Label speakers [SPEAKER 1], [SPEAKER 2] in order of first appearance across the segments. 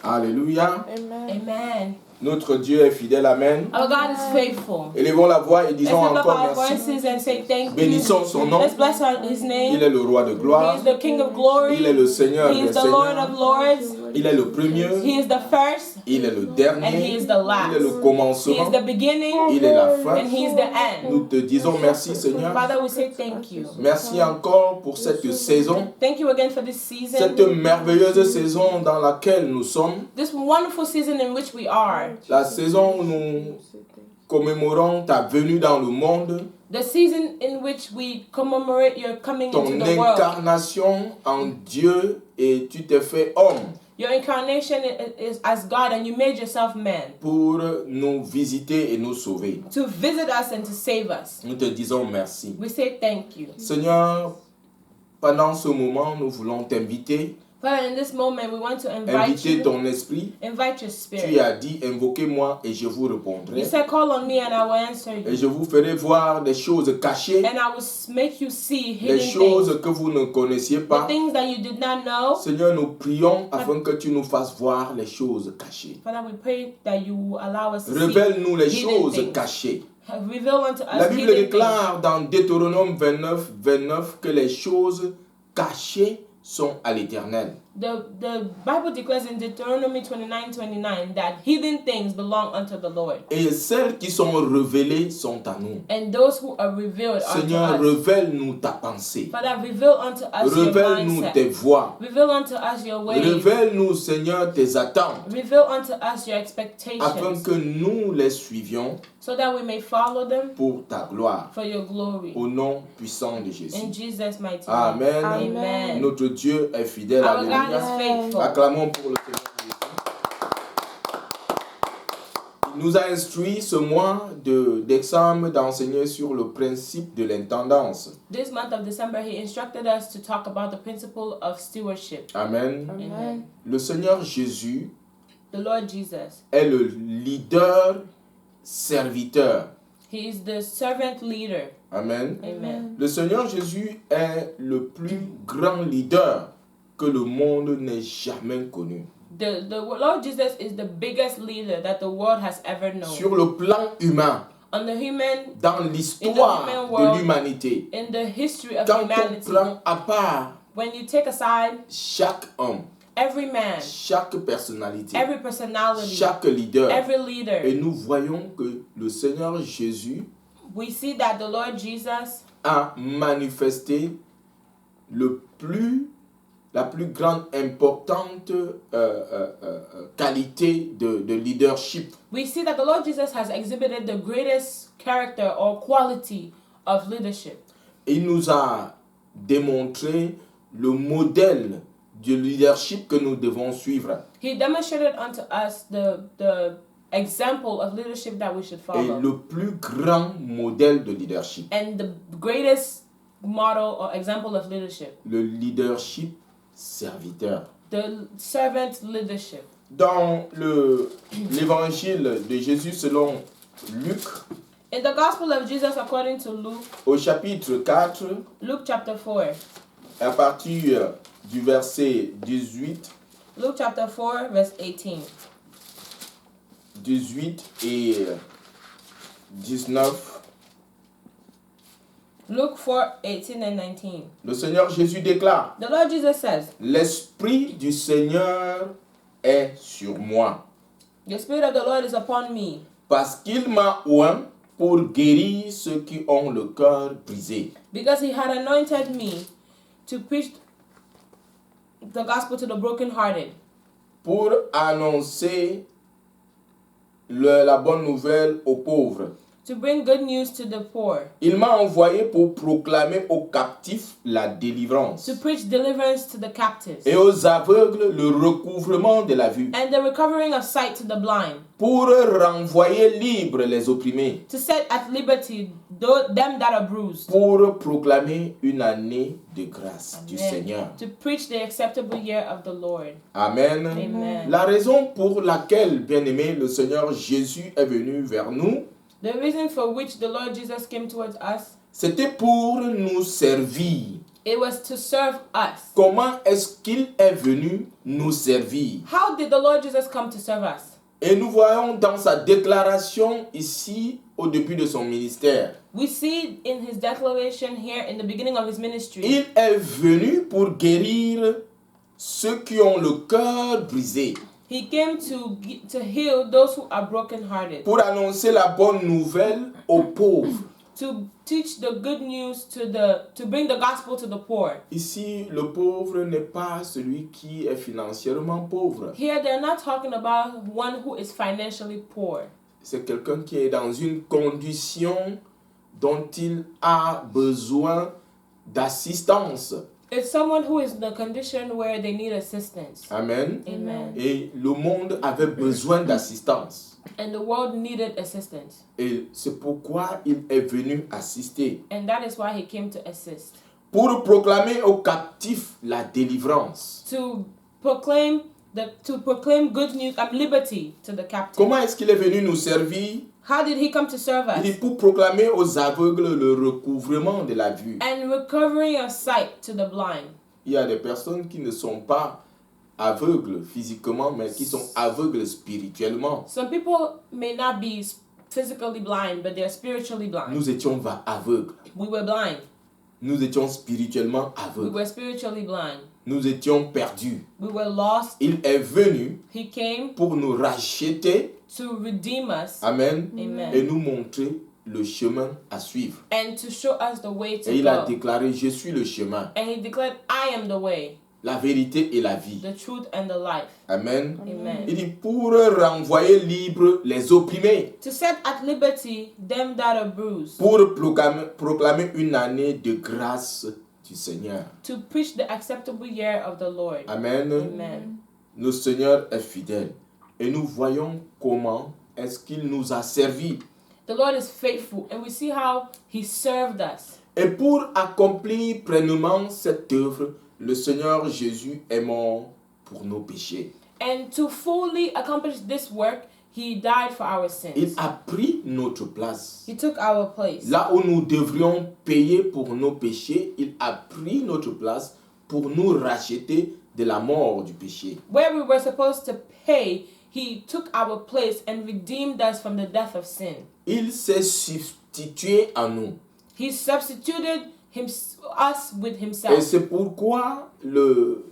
[SPEAKER 1] Alléluia.
[SPEAKER 2] Amen.
[SPEAKER 1] Notre Dieu est fidèle. Amen.
[SPEAKER 2] Our God is faithful.
[SPEAKER 1] Élevons la voix et disons
[SPEAKER 2] Let's lift up
[SPEAKER 1] encore
[SPEAKER 2] our
[SPEAKER 1] merci.
[SPEAKER 2] voices and say thank
[SPEAKER 1] Bénissons
[SPEAKER 2] you.
[SPEAKER 1] son nom.
[SPEAKER 2] Let's bless His name.
[SPEAKER 1] Il est le roi de
[SPEAKER 2] He
[SPEAKER 1] gloire.
[SPEAKER 2] is the King of glory.
[SPEAKER 1] Il est le Seigneur
[SPEAKER 2] He
[SPEAKER 1] des
[SPEAKER 2] is the Lord
[SPEAKER 1] seigneurs.
[SPEAKER 2] of lords.
[SPEAKER 1] Il est le premier.
[SPEAKER 2] He is the first
[SPEAKER 1] Il est le
[SPEAKER 2] and
[SPEAKER 1] dernier.
[SPEAKER 2] He is the
[SPEAKER 1] Il
[SPEAKER 2] last.
[SPEAKER 1] est le
[SPEAKER 2] He is
[SPEAKER 1] commencement.
[SPEAKER 2] the beginning
[SPEAKER 1] Il est la fin.
[SPEAKER 2] and He is the end.
[SPEAKER 1] Nous te disons merci, Seigneur.
[SPEAKER 2] Father, we say thank you.
[SPEAKER 1] Merci encore pour cette saison.
[SPEAKER 2] Thank you again for this season.
[SPEAKER 1] Cette merveilleuse saison dans laquelle nous sommes.
[SPEAKER 2] This wonderful season in which we are.
[SPEAKER 1] La saison où nous commémorons ta venue dans le monde.
[SPEAKER 2] The season in which we commemorate your coming
[SPEAKER 1] Ton
[SPEAKER 2] into the world.
[SPEAKER 1] incarnation en Dieu et tu t'es fait homme.
[SPEAKER 2] Your incarnation is as God and you made yourself man.
[SPEAKER 1] Pour nous visiter et nous sauver.
[SPEAKER 2] To visit us and to save us.
[SPEAKER 1] Nous te disons merci.
[SPEAKER 2] We say thank you.
[SPEAKER 1] Seigneur, pendant ce moment, nous voulons t'inviter.
[SPEAKER 2] Father, in this moment, we want to invite
[SPEAKER 1] Inviter
[SPEAKER 2] you.
[SPEAKER 1] ton esprit.
[SPEAKER 2] Invite your
[SPEAKER 1] Tu
[SPEAKER 2] spirit.
[SPEAKER 1] as dit, invoquez-moi et je vous répondrai.
[SPEAKER 2] You said, call on me and I will answer
[SPEAKER 1] Et
[SPEAKER 2] you.
[SPEAKER 1] je vous ferai voir des choses cachées,
[SPEAKER 2] And I will make you see
[SPEAKER 1] des
[SPEAKER 2] hidden
[SPEAKER 1] choses
[SPEAKER 2] things.
[SPEAKER 1] que vous ne connaissiez
[SPEAKER 2] The
[SPEAKER 1] pas.
[SPEAKER 2] things that you did not know.
[SPEAKER 1] Seigneur, nous prions afin que tu nous fasses voir les choses cachées.
[SPEAKER 2] Father, we pray that you will allow us to see.
[SPEAKER 1] Révèle-nous les
[SPEAKER 2] hidden
[SPEAKER 1] choses
[SPEAKER 2] things.
[SPEAKER 1] cachées.
[SPEAKER 2] Reveal unto us
[SPEAKER 1] La Bible
[SPEAKER 2] hidden things.
[SPEAKER 1] déclare dans Deutéronome 29 que les choses cachées sont à l'Éternel.
[SPEAKER 2] The Bible declares in Deuteronomy 29:29 that hidden things belong unto the Lord.
[SPEAKER 1] Et celles qui sont révélées sont à nous.
[SPEAKER 2] And those who are revealed
[SPEAKER 1] Seigneur,
[SPEAKER 2] unto us.
[SPEAKER 1] révèle-nous ta pensée.
[SPEAKER 2] Father, reveal unto us your
[SPEAKER 1] Révèle-nous tes
[SPEAKER 2] mindset.
[SPEAKER 1] voies.
[SPEAKER 2] Reveal unto us your ways.
[SPEAKER 1] Révèle-nous, Seigneur, tes attentes,
[SPEAKER 2] Reveal unto us your
[SPEAKER 1] afin
[SPEAKER 2] expectations.
[SPEAKER 1] que nous les suivions
[SPEAKER 2] So that we may follow them
[SPEAKER 1] pour ta gloire.
[SPEAKER 2] for your glory.
[SPEAKER 1] Au nom puissant de Jésus.
[SPEAKER 2] In Jesus' mighty name.
[SPEAKER 1] Amen.
[SPEAKER 2] Amen.
[SPEAKER 1] Notre Dieu est fidèle.
[SPEAKER 2] Our God
[SPEAKER 1] Alléluia.
[SPEAKER 2] is faithful.
[SPEAKER 1] Acclamons pour le Seigneur Jésus. Il nous a instruit ce mois de décembre d'enseigner sur le principe de l'intendance.
[SPEAKER 2] This month of December, He instructed us to talk about the principle of stewardship.
[SPEAKER 1] Amen.
[SPEAKER 2] Amen.
[SPEAKER 1] Le Seigneur Jésus
[SPEAKER 2] The Lord Jesus,
[SPEAKER 1] est le leader serviteur.
[SPEAKER 2] He is the servant leader.
[SPEAKER 1] Amen.
[SPEAKER 2] Amen.
[SPEAKER 1] Le Seigneur Jésus est le plus grand leader que le monde n'ait jamais connu.
[SPEAKER 2] The Lord Jesus is the biggest leader that the world has ever known.
[SPEAKER 1] Sur le plan humain,
[SPEAKER 2] On the human,
[SPEAKER 1] dans l'histoire
[SPEAKER 2] In the human
[SPEAKER 1] de
[SPEAKER 2] world,
[SPEAKER 1] l'humanité,
[SPEAKER 2] in the history of
[SPEAKER 1] quand on
[SPEAKER 2] humanity,
[SPEAKER 1] prend à part
[SPEAKER 2] when you take aside
[SPEAKER 1] chaque homme,
[SPEAKER 2] every man,
[SPEAKER 1] chaque personnalité,
[SPEAKER 2] every personality,
[SPEAKER 1] chaque leader,
[SPEAKER 2] every
[SPEAKER 1] et
[SPEAKER 2] leader,
[SPEAKER 1] nous voyons que le Seigneur Jésus
[SPEAKER 2] we see that the Lord Jesus
[SPEAKER 1] a manifesté la plus grande importante qualité de leadership.
[SPEAKER 2] we see that the Lord Jesus has exhibited the greatest character or quality of leadership.
[SPEAKER 1] Il nous a démontré le modèle de leadership que nous devons suivre.
[SPEAKER 2] He demonstrated unto us the example of leadership that we should
[SPEAKER 1] Et
[SPEAKER 2] follow.
[SPEAKER 1] le plus grand modèle de leadership.
[SPEAKER 2] And the greatest model or example of leadership,
[SPEAKER 1] Le leadership serviteur.
[SPEAKER 2] the servant leadership.
[SPEAKER 1] Dans l'évangile de Jésus selon Luc,
[SPEAKER 2] In the Gospel of Jesus according to Luke,
[SPEAKER 1] au chapitre 4,
[SPEAKER 2] Luke chapter 4,
[SPEAKER 1] à partir du verset 18,
[SPEAKER 2] Luke chapter 4, verse 18.
[SPEAKER 1] 18 et 19,
[SPEAKER 2] Luke 4, 18 and 19.
[SPEAKER 1] le Seigneur Jésus déclare:
[SPEAKER 2] The Lord Jesus says,
[SPEAKER 1] L'Esprit du Seigneur est sur moi,
[SPEAKER 2] the Spirit of the Lord is upon me,
[SPEAKER 1] parce qu'il m'a oint pour guérir ceux qui ont le cœur brisé,
[SPEAKER 2] because he had anointed me to preach the gospel to the brokenhearted,
[SPEAKER 1] pour annoncer la bonne nouvelle aux pauvres.
[SPEAKER 2] to bring good news to the poor,
[SPEAKER 1] Il m'a envoyé pour proclamer aux captifs la délivrance
[SPEAKER 2] to preach deliverance to the captives,
[SPEAKER 1] et aux aveugles le recouvrement de la vue,
[SPEAKER 2] and the recovering of sight to the blind,
[SPEAKER 1] pour renvoyer libres les opprimés,
[SPEAKER 2] to set at liberty them that are bruised,
[SPEAKER 1] pour proclamer une année de grâce du
[SPEAKER 2] Amen.
[SPEAKER 1] Seigneur.
[SPEAKER 2] To preach the acceptable year of the Lord.
[SPEAKER 1] Amen.
[SPEAKER 2] Amen.
[SPEAKER 1] La raison pour laquelle, bien-aimé, le Seigneur Jésus est venu vers nous,
[SPEAKER 2] The reason for which the Lord Jesus came towards us
[SPEAKER 1] c'était pour nous servir.
[SPEAKER 2] It was to serve us.
[SPEAKER 1] Comment est-ce qu'il est venu nous servir?
[SPEAKER 2] How did the Lord Jesus come to serve us?
[SPEAKER 1] Et nous voyons dans sa déclaration ici, au début de son ministère,
[SPEAKER 2] We see in his declaration here in the beginning of his ministry,
[SPEAKER 1] il est venu pour guérir ceux qui ont le cœur brisé,
[SPEAKER 2] he came to heal those who are brokenhearted,
[SPEAKER 1] pour annoncer la bonne nouvelle aux pauvres.
[SPEAKER 2] to teach the good news to bring the gospel to the poor.
[SPEAKER 1] Ici, le pauvre n'est pas celui qui est financièrement pauvre.
[SPEAKER 2] Here they're not talking about one who is financially poor.
[SPEAKER 1] C'est quelqu'un qui est dans une condition dont il a besoin d'assistance.
[SPEAKER 2] It's someone who is in a condition where they need assistance.
[SPEAKER 1] Amen.
[SPEAKER 2] Amen.
[SPEAKER 1] Et le monde avait besoin d'assistance.
[SPEAKER 2] And the world needed assistance.
[SPEAKER 1] Et c'est pourquoi il est venu assister.
[SPEAKER 2] And that is why he came to assist.
[SPEAKER 1] Pour proclamer aux captifs la délivrance.
[SPEAKER 2] To proclaim good news and liberty to the captive.
[SPEAKER 1] Comment est-ce qu'il est venu nous servir?
[SPEAKER 2] How did he come to serve
[SPEAKER 1] Il dit
[SPEAKER 2] us?
[SPEAKER 1] pour proclamer aux aveugles le recouvrement de la vue.
[SPEAKER 2] And recovery of sight to the blind.
[SPEAKER 1] Il y a des personnes qui ne sont pas aveugles physiquement, mais qui sont aveugles spirituellement.
[SPEAKER 2] Some people may not be physically blind, but they're spiritually blind.
[SPEAKER 1] Nous étions aveugles.
[SPEAKER 2] We were blind.
[SPEAKER 1] Nous étions spirituellement
[SPEAKER 2] We
[SPEAKER 1] aveugles.
[SPEAKER 2] were spiritually blind.
[SPEAKER 1] Nous étions perdus.
[SPEAKER 2] We were lost.
[SPEAKER 1] Il est venu
[SPEAKER 2] He came
[SPEAKER 1] pour nous racheter.
[SPEAKER 2] to redeem us.
[SPEAKER 1] Amen.
[SPEAKER 2] Amen.
[SPEAKER 1] Et nous montrer le chemin à suivre.
[SPEAKER 2] And to show us the way to
[SPEAKER 1] Et il a
[SPEAKER 2] go.
[SPEAKER 1] déclaré, je suis le chemin,
[SPEAKER 2] And he declared, I am the way,
[SPEAKER 1] la vérité et la vie.
[SPEAKER 2] the truth, and the life.
[SPEAKER 1] Amen.
[SPEAKER 2] Amen.
[SPEAKER 1] Il dit pour renvoyer libres les opprimés,
[SPEAKER 2] To set at liberty them that are bruised.
[SPEAKER 1] pour proclamer une année de grâce du Seigneur.
[SPEAKER 2] To preach the acceptable year of the Lord.
[SPEAKER 1] Amen.
[SPEAKER 2] Amen.
[SPEAKER 1] Le Seigneur est fidèle. Et nous voyons comment est-ce qu'il nous a servi.
[SPEAKER 2] The Lord is faithful, and we see how he served us.
[SPEAKER 1] Et pour accomplir pleinement cette œuvre, le Seigneur Jésus est mort pour nos péchés.
[SPEAKER 2] And to fully accomplish this work, he died for our
[SPEAKER 1] Il
[SPEAKER 2] sins.
[SPEAKER 1] a pris notre place.
[SPEAKER 2] He took our place.
[SPEAKER 1] Là où nous devrions payer pour nos péchés, il a pris notre place pour nous racheter de la mort du péché.
[SPEAKER 2] Where we were supposed to pay, he took our place and redeemed us from the death of sin.
[SPEAKER 1] Il s'est substitué à nous.
[SPEAKER 2] He substituted us with
[SPEAKER 1] Et
[SPEAKER 2] himself.
[SPEAKER 1] c'est pourquoi le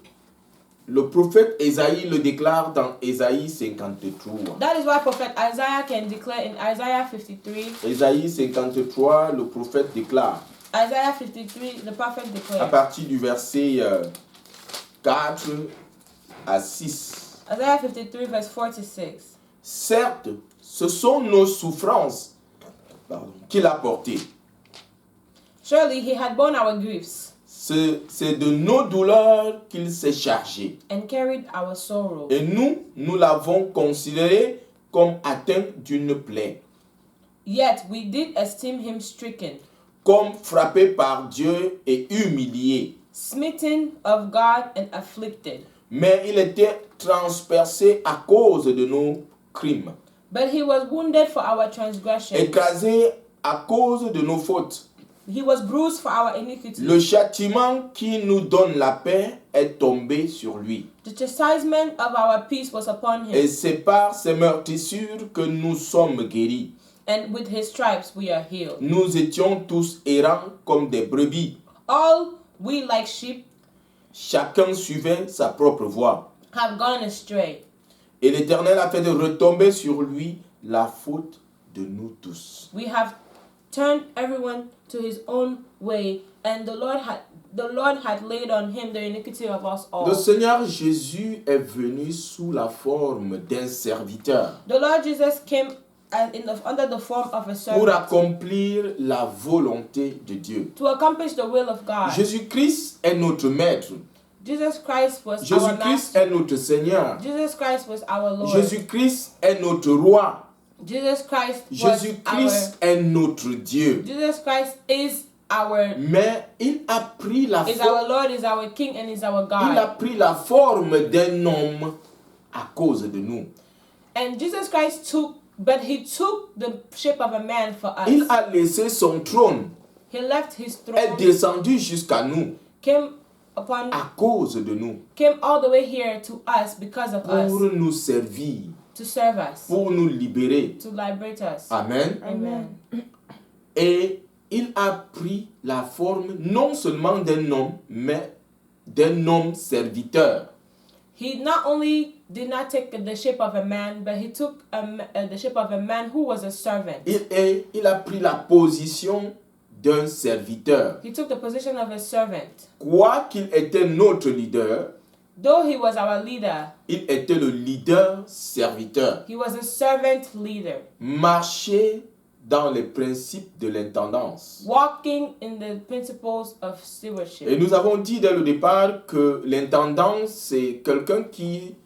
[SPEAKER 1] prophète Ésaïe le déclare dans Ésaïe 53.
[SPEAKER 2] That is why Prophet Isaiah can declare in Isaiah 53.
[SPEAKER 1] Ésaïe 53, le prophète déclare,
[SPEAKER 2] Isaiah 53, the prophet
[SPEAKER 1] à
[SPEAKER 2] declared.
[SPEAKER 1] partir du verset 4 à 6.
[SPEAKER 2] Isaiah 53, verse 4 to 6.
[SPEAKER 1] Certes, ce sont nos souffrances qu'il a portées.
[SPEAKER 2] Surely he had borne our griefs
[SPEAKER 1] C'est de nos douleurs qu'il s'est chargé.
[SPEAKER 2] and carried our sorrow.
[SPEAKER 1] Et nous l'avons considéré comme atteint d'une plaie,
[SPEAKER 2] Yet we did esteem him stricken,
[SPEAKER 1] comme frappé par Dieu et humilié.
[SPEAKER 2] smitten of God and afflicted.
[SPEAKER 1] Mais il était transpercé à cause de nos crimes,
[SPEAKER 2] But he was wounded for our transgressions.
[SPEAKER 1] écrasé à cause de nos fautes.
[SPEAKER 2] He was bruised for our iniquities.
[SPEAKER 1] Le châtiment qui nous donne la paix est tombé sur lui.
[SPEAKER 2] The chastisement of our peace was upon him,
[SPEAKER 1] Et c'est par ses meurtrissures que nous sommes guéris.
[SPEAKER 2] and with his stripes we are healed.
[SPEAKER 1] Nous étions tous errants comme des brebis.
[SPEAKER 2] All we like sheep
[SPEAKER 1] Chacun suivait sa propre voie.
[SPEAKER 2] have gone astray,
[SPEAKER 1] Et l'Éternel a fait de retomber sur lui la faute de nous tous.
[SPEAKER 2] we have turned everyone to his own way, and the Lord had laid on him the iniquity of us all.
[SPEAKER 1] Le Seigneur Jésus est venu sous la forme d'un serviteur
[SPEAKER 2] The Lord Jesus came under the form of a
[SPEAKER 1] pour
[SPEAKER 2] servant
[SPEAKER 1] accomplir la volonté de Dieu.
[SPEAKER 2] to accomplish the will of God.
[SPEAKER 1] Jésus-Christ est notre maître.
[SPEAKER 2] Jesus Christ was our
[SPEAKER 1] Jésus-Christ
[SPEAKER 2] master.
[SPEAKER 1] est notre Seigneur.
[SPEAKER 2] Jesus Christ was our Lord.
[SPEAKER 1] Jésus-Christ est notre roi.
[SPEAKER 2] Jesus Christ was
[SPEAKER 1] Jésus-Christ est notre Dieu.
[SPEAKER 2] Jesus Christ is our
[SPEAKER 1] Mais il a pris la
[SPEAKER 2] Lord, is our King, and is our
[SPEAKER 1] il a
[SPEAKER 2] God.
[SPEAKER 1] pris la forme d'un homme à cause de nous.
[SPEAKER 2] And Jesus Christ took the shape of a man for us.
[SPEAKER 1] Il a laissé son trône,
[SPEAKER 2] He left his
[SPEAKER 1] est
[SPEAKER 2] throne.
[SPEAKER 1] descendu jusqu'à nous.
[SPEAKER 2] came upon,
[SPEAKER 1] à cause de nous,
[SPEAKER 2] came all the way here to us because of us,
[SPEAKER 1] pour nous servir,
[SPEAKER 2] to serve us,
[SPEAKER 1] pour nous libérer.
[SPEAKER 2] to liberate us.
[SPEAKER 1] Amen.
[SPEAKER 2] Amen.
[SPEAKER 1] Et il a pris la forme non seulement d'un homme, mais d'un homme serviteur.
[SPEAKER 2] He not only did not take the shape of a man, but he took the shape of a man who was a servant.
[SPEAKER 1] Il a pris la position d'un serviteur.
[SPEAKER 2] He took the position of a servant.
[SPEAKER 1] Quoiqu'il était notre leader,
[SPEAKER 2] Though he was our leader,
[SPEAKER 1] il était le leader serviteur.
[SPEAKER 2] he was a servant leader,
[SPEAKER 1] Marcher dans les principes de l'intendance.
[SPEAKER 2] walking in the principles of stewardship.
[SPEAKER 1] Et nous avons dit dès le départ que l'intendance, c'est quelqu'un qui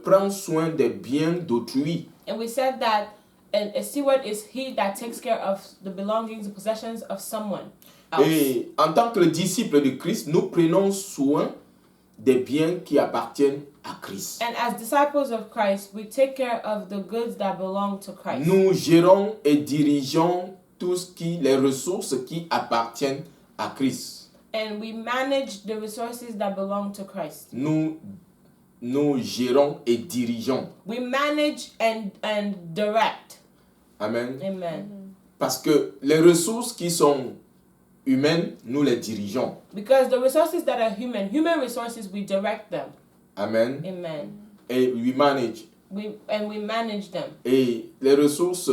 [SPEAKER 1] prend soin des biens d'autrui.
[SPEAKER 2] And we said that a steward is he that takes care of the belongings and possessions of someone else.
[SPEAKER 1] Et en tant que disciples de Christ, nous prenons soin des biens qui appartiennent à Christ.
[SPEAKER 2] And as disciples of Christ, we take care of the goods that belong to Christ.
[SPEAKER 1] Nous gérons et dirigeons les ressources qui appartiennent à Christ.
[SPEAKER 2] And we manage the resources that belong to Christ.
[SPEAKER 1] Nous gérons et dirigeons.
[SPEAKER 2] We manage and direct.
[SPEAKER 1] Amen.
[SPEAKER 2] Amen.
[SPEAKER 1] Parce que les ressources qui sont humaines, nous les dirigeons.
[SPEAKER 2] Because the resources that are human resources, we direct them.
[SPEAKER 1] Amen.
[SPEAKER 2] Amen.
[SPEAKER 1] Et we manage.
[SPEAKER 2] We manage them.
[SPEAKER 1] Et les ressources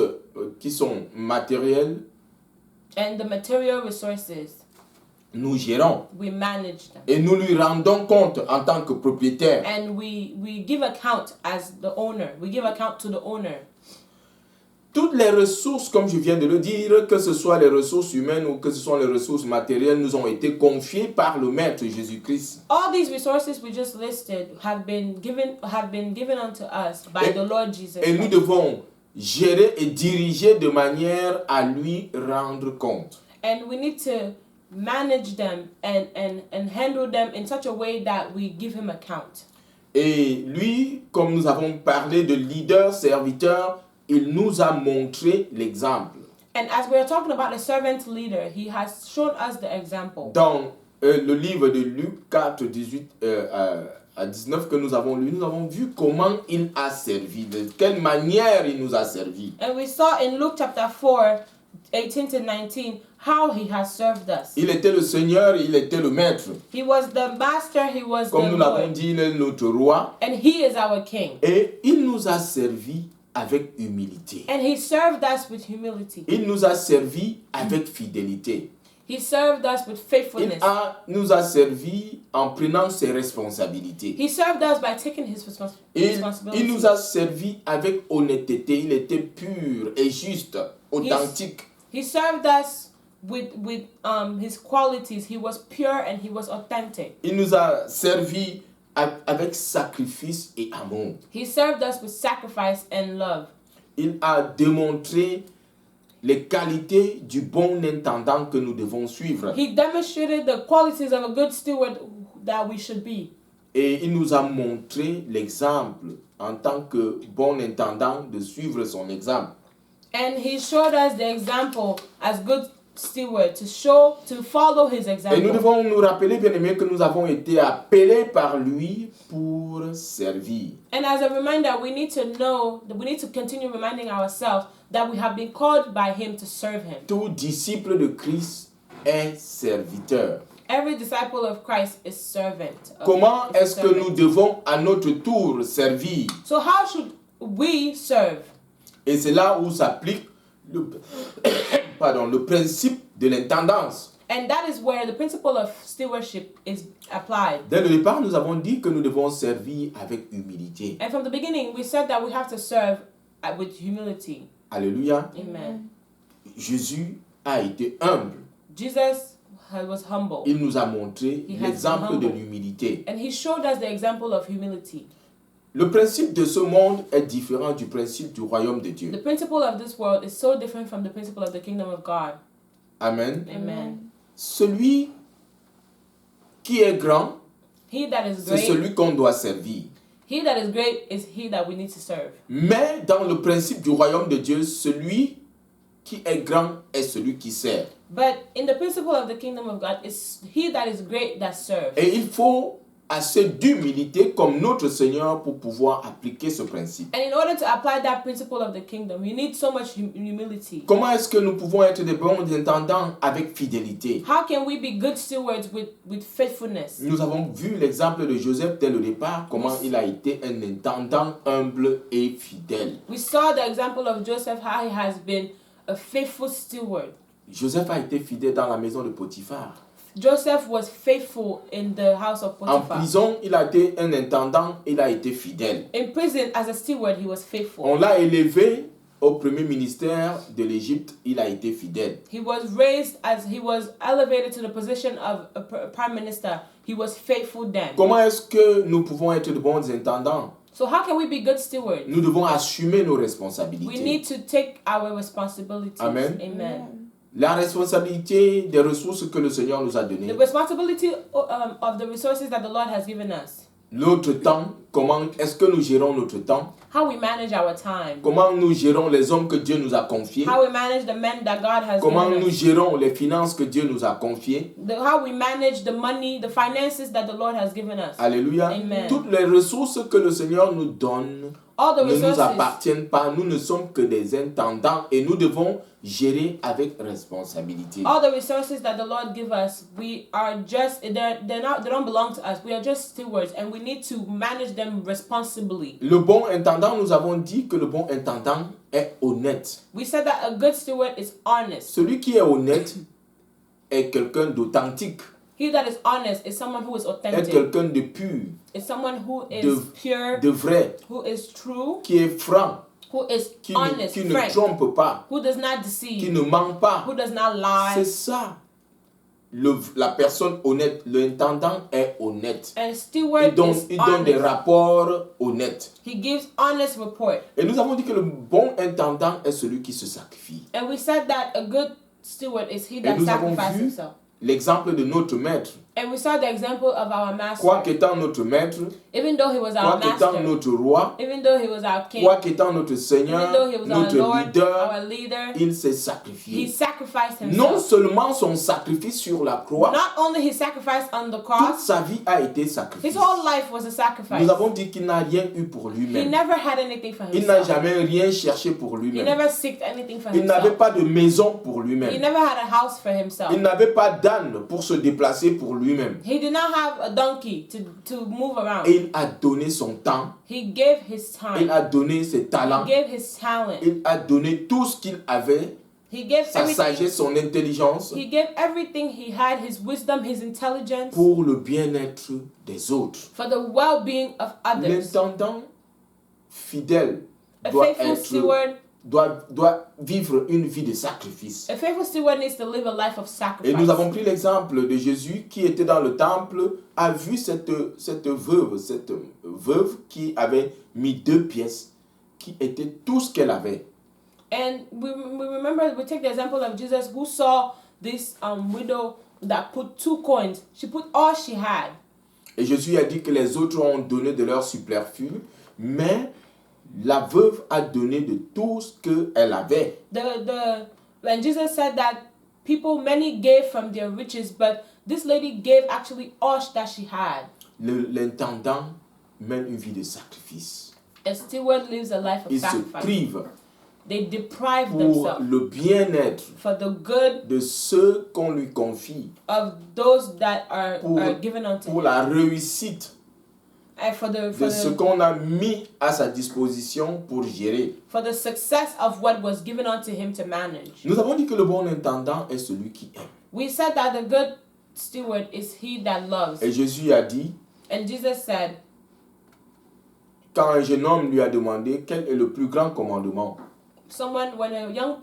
[SPEAKER 1] qui sont matérielles,
[SPEAKER 2] And the material resources,
[SPEAKER 1] nous gérons.
[SPEAKER 2] we manage them.
[SPEAKER 1] Et nous lui rendons compte en tant que propriétaire.
[SPEAKER 2] And we give account as the owner. We give account to the owner.
[SPEAKER 1] Toutes les ressources, comme je viens de le dire, que ce soit les ressources humaines ou que ce soit les ressources matérielles, nous ont été confiées par le Maître Jésus-Christ.
[SPEAKER 2] All these resources we just listed have been given unto us by the Lord Jesus
[SPEAKER 1] Et nous
[SPEAKER 2] Christ.
[SPEAKER 1] devons gérer et diriger de manière à lui rendre compte.
[SPEAKER 2] And we need to manage them and handle them in such a way that we give him account.
[SPEAKER 1] Et lui, comme nous avons parlé de leader, serviteur, il nous a montré l'exemple.
[SPEAKER 2] And as we are talking about the servant leader, he has shown us the example.
[SPEAKER 1] Dans le livre de Luc 4, 18 à 19 que nous avons lu, nous avons vu comment il a servi, de quelle manière il nous a servi.
[SPEAKER 2] And we saw in Luke chapter 4, 18 to 19, how he has served us.
[SPEAKER 1] Il était le Seigneur, il était le Maître.
[SPEAKER 2] He was the master, he was
[SPEAKER 1] Comme
[SPEAKER 2] the
[SPEAKER 1] nous l'avons
[SPEAKER 2] Lord.
[SPEAKER 1] dit, il est notre roi.
[SPEAKER 2] And he is our king.
[SPEAKER 1] Et il nous a servi avec humilité.
[SPEAKER 2] And he served us with humility.
[SPEAKER 1] Il nous a servi avec fidélité.
[SPEAKER 2] He served us with faithfulness.
[SPEAKER 1] Nous a servi en prenant ses responsabilités.
[SPEAKER 2] He served us by taking his
[SPEAKER 1] Il
[SPEAKER 2] responsibility.
[SPEAKER 1] nous a servi avec honnêteté. Il était pur et juste, authentique.
[SPEAKER 2] He served us with his qualities. He was pure and he was authentic.
[SPEAKER 1] Il nous a servi avec sacrifice et amour.
[SPEAKER 2] He served us with sacrifice and love.
[SPEAKER 1] Il a démontré les qualités du bon intendant que nous devons suivre.
[SPEAKER 2] He demonstrated the qualities of a good steward that we should be.
[SPEAKER 1] Et il nous a montré l'exemple en tant que bon intendant de suivre son exemple.
[SPEAKER 2] And he showed us the example as good steward to follow his
[SPEAKER 1] Et nous
[SPEAKER 2] example.
[SPEAKER 1] devons nous rappeler, bien aimés, que nous avons été appelés par lui pour servir.
[SPEAKER 2] And as a reminder, we need to know that we need to continue reminding ourselves that we have been called by him to serve him.
[SPEAKER 1] Tout disciple de Christ est serviteur.
[SPEAKER 2] Every disciple of Christ is servant.
[SPEAKER 1] Comment
[SPEAKER 2] is
[SPEAKER 1] est-ce que
[SPEAKER 2] servant.
[SPEAKER 1] nous devons à notre tour servir?
[SPEAKER 2] So how should we serve?
[SPEAKER 1] Et c'est là où s'applique le principe de l'intendance.
[SPEAKER 2] And that is where the principle of stewardship is applied.
[SPEAKER 1] Dès le départ, nous avons dit que nous devons servir avec humilité.
[SPEAKER 2] And from the beginning, we said that we have to serve with humility.
[SPEAKER 1] Alléluia.
[SPEAKER 2] Amen.
[SPEAKER 1] Jésus a été humble.
[SPEAKER 2] Jesus was humble.
[SPEAKER 1] Il nous a montré
[SPEAKER 2] He has
[SPEAKER 1] l'exemple
[SPEAKER 2] been
[SPEAKER 1] de
[SPEAKER 2] humble.
[SPEAKER 1] l'humilité.
[SPEAKER 2] And he showed us the example of humility.
[SPEAKER 1] Le principe de ce monde est différent du principe du royaume de Dieu.
[SPEAKER 2] The principle of this world is so different from the principle of the kingdom of God.
[SPEAKER 1] Amen.
[SPEAKER 2] Amen.
[SPEAKER 1] Celui qui est grand,
[SPEAKER 2] He that is
[SPEAKER 1] c'est
[SPEAKER 2] great,
[SPEAKER 1] celui qu'on doit servir.
[SPEAKER 2] he that is great is he that we need to serve.
[SPEAKER 1] Mais dans le principe du royaume de Dieu, celui qui est grand est celui qui sert.
[SPEAKER 2] But in the principle of the kingdom of God, it's he that is great that serves.
[SPEAKER 1] Et il faut assez d'humilité comme notre Seigneur pour pouvoir appliquer ce principe.
[SPEAKER 2] And in order to apply that principle of the kingdom, you need so much humility.
[SPEAKER 1] Comment est-ce que nous pouvons être des bons intendants avec fidélité?
[SPEAKER 2] How can we be good stewards with faithfulness?
[SPEAKER 1] Nous avons vu l'exemple de Joseph dès le départ, comment il a été un intendant humble et fidèle.
[SPEAKER 2] We saw the example of Joseph, how he has been a faithful steward.
[SPEAKER 1] Joseph a été fidèle dans la maison de Potiphar.
[SPEAKER 2] Joseph was faithful in the house of
[SPEAKER 1] En
[SPEAKER 2] Potiphar.
[SPEAKER 1] prison, il a été un intendant, il a été fidèle.
[SPEAKER 2] In prison, as a steward, he was faithful.
[SPEAKER 1] On l'a élevé au premier ministère de l'Égypte, il a été fidèle.
[SPEAKER 2] He was raised as he was elevated to the position of a prime minister. He was faithful then.
[SPEAKER 1] Comment est-ce que nous pouvons être de bons intendants?
[SPEAKER 2] So how can we be good stewards?
[SPEAKER 1] Nous devons assumer nos
[SPEAKER 2] We
[SPEAKER 1] responsabilités.
[SPEAKER 2] need to take our responsibilities.
[SPEAKER 1] Amen.
[SPEAKER 2] Amen.
[SPEAKER 1] La responsabilité des ressources que le Seigneur nous a données.
[SPEAKER 2] The responsibility of the resources that the Lord has given us.
[SPEAKER 1] Notre temps, comment est-ce que nous gérons notre temps?
[SPEAKER 2] How we manage our time.
[SPEAKER 1] Comment nous gérons les hommes que Dieu nous a confiés?
[SPEAKER 2] How we manage the men that God has
[SPEAKER 1] Comment
[SPEAKER 2] given
[SPEAKER 1] nous
[SPEAKER 2] us.
[SPEAKER 1] gérons les finances que Dieu nous a confiées?
[SPEAKER 2] How we manage the money, the finances that the Lord has given us.
[SPEAKER 1] Alléluia.
[SPEAKER 2] Amen.
[SPEAKER 1] Toutes les ressources que le Seigneur nous donne
[SPEAKER 2] All the
[SPEAKER 1] ne nous
[SPEAKER 2] resources.
[SPEAKER 1] appartiennent pas. Nous ne sommes que des intendants et nous devons gérer avec responsabilité.
[SPEAKER 2] All the resources that the Lord give us, we are just they don't belong to us. We are just stewards, and we need to manage them responsibly.
[SPEAKER 1] Le bon intendant, nous avons dit que le bon intendant est honnête.
[SPEAKER 2] We said that a good steward is honest.
[SPEAKER 1] Celui qui est honnête est quelqu'un d'authentique,
[SPEAKER 2] He that is honest is someone who is
[SPEAKER 1] est
[SPEAKER 2] authentic.
[SPEAKER 1] quelqu'un de pur,
[SPEAKER 2] Is someone who is
[SPEAKER 1] de
[SPEAKER 2] pure,
[SPEAKER 1] de vrai,
[SPEAKER 2] who is true,
[SPEAKER 1] qui est franc,
[SPEAKER 2] who is
[SPEAKER 1] qui
[SPEAKER 2] honest,
[SPEAKER 1] ne
[SPEAKER 2] frank,
[SPEAKER 1] trompe pas,
[SPEAKER 2] who does not
[SPEAKER 1] qui
[SPEAKER 2] deceive,
[SPEAKER 1] ne ment pas.
[SPEAKER 2] who does not
[SPEAKER 1] C'est
[SPEAKER 2] lie.
[SPEAKER 1] ça. La personne honnête, l'intendant est honnête.
[SPEAKER 2] And
[SPEAKER 1] Il
[SPEAKER 2] steward
[SPEAKER 1] donne,
[SPEAKER 2] is
[SPEAKER 1] il donne des
[SPEAKER 2] honest.
[SPEAKER 1] rapports honnêtes.
[SPEAKER 2] He gives honest report.
[SPEAKER 1] Et nous avons dit que le bon intendant est celui qui se sacrifie.
[SPEAKER 2] And we said that a good steward is he
[SPEAKER 1] Et
[SPEAKER 2] that
[SPEAKER 1] nous avons
[SPEAKER 2] sacrifices
[SPEAKER 1] vu
[SPEAKER 2] himself.
[SPEAKER 1] l'exemple de notre maître.
[SPEAKER 2] And we saw the example of our master.
[SPEAKER 1] Quoi qu'étant notre maître,
[SPEAKER 2] Even though he was
[SPEAKER 1] quoi
[SPEAKER 2] our
[SPEAKER 1] qu'étant
[SPEAKER 2] master,
[SPEAKER 1] notre roi,
[SPEAKER 2] even though he was our king,
[SPEAKER 1] quoi qu'étant notre
[SPEAKER 2] even
[SPEAKER 1] Seigneur,
[SPEAKER 2] though he was our
[SPEAKER 1] notre
[SPEAKER 2] Lord,
[SPEAKER 1] leader,
[SPEAKER 2] our leader,
[SPEAKER 1] il s'est
[SPEAKER 2] he
[SPEAKER 1] sacrifié.
[SPEAKER 2] sacrificed
[SPEAKER 1] Non
[SPEAKER 2] himself.
[SPEAKER 1] seulement son sacrifice sur la croix,
[SPEAKER 2] Not only he sacrificed on the
[SPEAKER 1] toute
[SPEAKER 2] cross,
[SPEAKER 1] sa vie a été
[SPEAKER 2] his
[SPEAKER 1] sacrifiée.
[SPEAKER 2] whole life was a sacrifice.
[SPEAKER 1] Nous avons dit qu'il n'a rien eu pour
[SPEAKER 2] He
[SPEAKER 1] lui-même.
[SPEAKER 2] never had anything for
[SPEAKER 1] Il n'a
[SPEAKER 2] himself.
[SPEAKER 1] jamais rien cherché pour
[SPEAKER 2] He
[SPEAKER 1] lui-même.
[SPEAKER 2] never sought anything for
[SPEAKER 1] Il n'avait
[SPEAKER 2] himself.
[SPEAKER 1] pas de maison pour
[SPEAKER 2] He
[SPEAKER 1] lui-même.
[SPEAKER 2] never had a house for himself.
[SPEAKER 1] Il n'avait pas d'âne pour se déplacer pour lui-même.
[SPEAKER 2] He did not have a donkey to move around.
[SPEAKER 1] Et il a donné son temps,
[SPEAKER 2] He gave his
[SPEAKER 1] il
[SPEAKER 2] time.
[SPEAKER 1] a donné ses talents,
[SPEAKER 2] He gave his talent.
[SPEAKER 1] il a donné tout ce qu'il avait,
[SPEAKER 2] He gave
[SPEAKER 1] sa
[SPEAKER 2] everything.
[SPEAKER 1] sagesse, son intelligence,
[SPEAKER 2] He gave everything he had, his wisdom, his intelligence,
[SPEAKER 1] pour le bien-être des autres.
[SPEAKER 2] for the well-being of others.
[SPEAKER 1] L'intendant fidèle
[SPEAKER 2] A
[SPEAKER 1] doit
[SPEAKER 2] faithful steward,
[SPEAKER 1] doit vivre une vie de sacrifice.
[SPEAKER 2] a faithful steward needs to live a life of
[SPEAKER 1] Et
[SPEAKER 2] sacrifice.
[SPEAKER 1] nous avons pris l'exemple de Jésus qui était dans le temple, a vu cette veuve qui avait mis 2 pièces, qui était tout ce qu'elle avait.
[SPEAKER 2] And we remember, we take the example of Jesus who saw this widow that put 2 coins. She put all she had.
[SPEAKER 1] Et Jésus a dit que les autres ont donné de leur superflu, mais la veuve a donné de tout ce qu'elle avait.
[SPEAKER 2] When Jesus said that many gave from their riches, but this lady gave actually all that she had.
[SPEAKER 1] L'intendant mène une vie de sacrifice.
[SPEAKER 2] A steward lives a life of
[SPEAKER 1] Il se
[SPEAKER 2] sacrifice.
[SPEAKER 1] prive
[SPEAKER 2] They deprive
[SPEAKER 1] pour
[SPEAKER 2] themselves
[SPEAKER 1] le bien-être
[SPEAKER 2] for the good
[SPEAKER 1] de ceux qu'on lui confie,
[SPEAKER 2] of those that are
[SPEAKER 1] Pour-
[SPEAKER 2] given unto
[SPEAKER 1] pour
[SPEAKER 2] him.
[SPEAKER 1] la réussite
[SPEAKER 2] And for
[SPEAKER 1] de ce qu'on a mis à sa disposition pour gérer.
[SPEAKER 2] for the success of what was given unto him to manage.
[SPEAKER 1] Nous avons dit que le bon intendant est celui qui aime.
[SPEAKER 2] We said that the good steward is he that loves.
[SPEAKER 1] Et Jésus a dit,
[SPEAKER 2] And Jesus said,
[SPEAKER 1] quand un jeune homme lui a demandé quel est le plus grand commandement,
[SPEAKER 2] when a young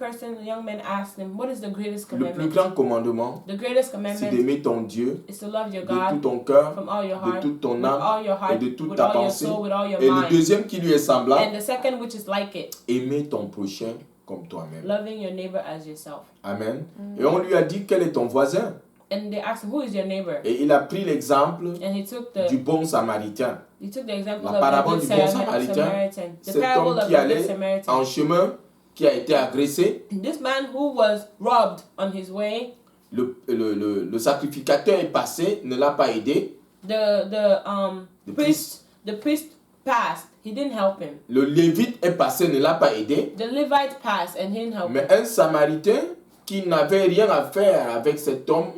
[SPEAKER 2] man asked him, what is the greatest
[SPEAKER 1] le plus
[SPEAKER 2] commandment?
[SPEAKER 1] grand commandement,
[SPEAKER 2] The greatest
[SPEAKER 1] c'est
[SPEAKER 2] commandment
[SPEAKER 1] d'aimer ton Dieu
[SPEAKER 2] is to love your
[SPEAKER 1] de tout
[SPEAKER 2] God
[SPEAKER 1] ton cœur,
[SPEAKER 2] from all your
[SPEAKER 1] de
[SPEAKER 2] heart,
[SPEAKER 1] toute ton
[SPEAKER 2] with
[SPEAKER 1] âme
[SPEAKER 2] all your
[SPEAKER 1] et
[SPEAKER 2] heart,
[SPEAKER 1] de toute
[SPEAKER 2] with
[SPEAKER 1] ta
[SPEAKER 2] all your
[SPEAKER 1] pensée.
[SPEAKER 2] soul, with all your
[SPEAKER 1] Et le
[SPEAKER 2] mind.
[SPEAKER 1] deuxième qui lui est semblable,
[SPEAKER 2] And the second, which is like it,
[SPEAKER 1] aimer ton prochain comme toi-même.
[SPEAKER 2] loving your neighbor as yourself.
[SPEAKER 1] Amen. Et on lui a dit quel est ton voisin.
[SPEAKER 2] And they asked him, who is your neighbor?
[SPEAKER 1] Et il a pris l'exemple
[SPEAKER 2] And he took
[SPEAKER 1] du
[SPEAKER 2] the
[SPEAKER 1] bon samaritain.
[SPEAKER 2] example
[SPEAKER 1] La
[SPEAKER 2] of the
[SPEAKER 1] parabole
[SPEAKER 2] good
[SPEAKER 1] du bon
[SPEAKER 2] Samaritan.
[SPEAKER 1] Samaritain.
[SPEAKER 2] The
[SPEAKER 1] Cet
[SPEAKER 2] parable
[SPEAKER 1] homme
[SPEAKER 2] of
[SPEAKER 1] qui
[SPEAKER 2] the good
[SPEAKER 1] allait
[SPEAKER 2] Samaritan.
[SPEAKER 1] en chemin, qui a été agressé,
[SPEAKER 2] This man who was robbed on his way,
[SPEAKER 1] le sacrificateur est passé, ne l'a pas aidé.
[SPEAKER 2] The priest passed. He didn't help him.
[SPEAKER 1] Le Lévite est passé, ne l'a pas aidé.
[SPEAKER 2] The Levite passed and he didn't help
[SPEAKER 1] Mais
[SPEAKER 2] him.
[SPEAKER 1] un Samaritain qui n'avait rien à faire avec cet homme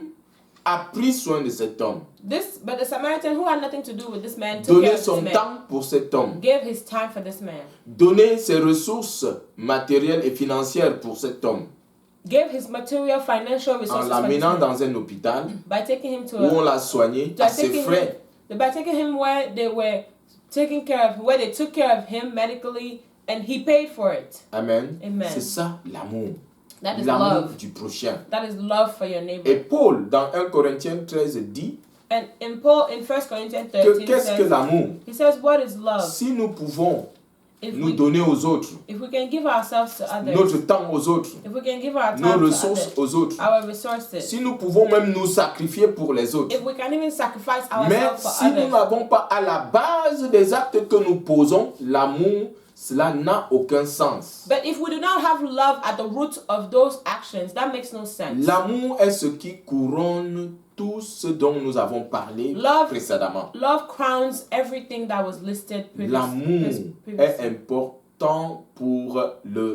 [SPEAKER 1] a pris soin de cet homme.
[SPEAKER 2] But the Samaritan who had nothing to do with this man took care
[SPEAKER 1] Donner
[SPEAKER 2] of this
[SPEAKER 1] son
[SPEAKER 2] man.
[SPEAKER 1] temps pour cet homme.
[SPEAKER 2] Gave his time for this man.
[SPEAKER 1] Donner ses ressources matérielles et financières pour cet homme.
[SPEAKER 2] Gave his material, financial
[SPEAKER 1] En
[SPEAKER 2] resources for this
[SPEAKER 1] l'amenant
[SPEAKER 2] man.
[SPEAKER 1] dans un hôpital
[SPEAKER 2] By taking him to
[SPEAKER 1] où on l'a soigné à ses frais.
[SPEAKER 2] By taking him where they were taking care of, where they took care of him medically, and he paid for it.
[SPEAKER 1] Amen.
[SPEAKER 2] Amen.
[SPEAKER 1] C'est ça l'amour.
[SPEAKER 2] That is
[SPEAKER 1] L'amour
[SPEAKER 2] love.
[SPEAKER 1] du prochain.
[SPEAKER 2] That is love for your neighbor.
[SPEAKER 1] Et Paul, dans 1 Corinthiens 13, dit
[SPEAKER 2] And in Paul, in 1 Corinthians
[SPEAKER 1] que
[SPEAKER 2] 13,
[SPEAKER 1] qu'est-ce que l'amour?
[SPEAKER 2] he says, what is love?
[SPEAKER 1] Si nous pouvons
[SPEAKER 2] If
[SPEAKER 1] nous
[SPEAKER 2] we,
[SPEAKER 1] donner aux autres,
[SPEAKER 2] if we can give ourselves to others,
[SPEAKER 1] notre temps aux autres,
[SPEAKER 2] if we can give our
[SPEAKER 1] nos
[SPEAKER 2] time to
[SPEAKER 1] ressources
[SPEAKER 2] others,
[SPEAKER 1] aux autres,
[SPEAKER 2] our resources,
[SPEAKER 1] si nous pouvons même nous sacrifier pour les autres,
[SPEAKER 2] if we can even sacrifice
[SPEAKER 1] mais
[SPEAKER 2] ourselves for
[SPEAKER 1] si nous
[SPEAKER 2] others,
[SPEAKER 1] n'avons pas à la base des actes que nous posons, l'amour, cela n'a aucun sens.
[SPEAKER 2] but if we do not have love at the root of those actions, that makes no sense.
[SPEAKER 1] L'amour est ce qui couronne tout ce dont nous avons parlé
[SPEAKER 2] Love-
[SPEAKER 1] précédemment.
[SPEAKER 2] Love crowns everything that was listed
[SPEAKER 1] L'amour est
[SPEAKER 2] previously.
[SPEAKER 1] important pour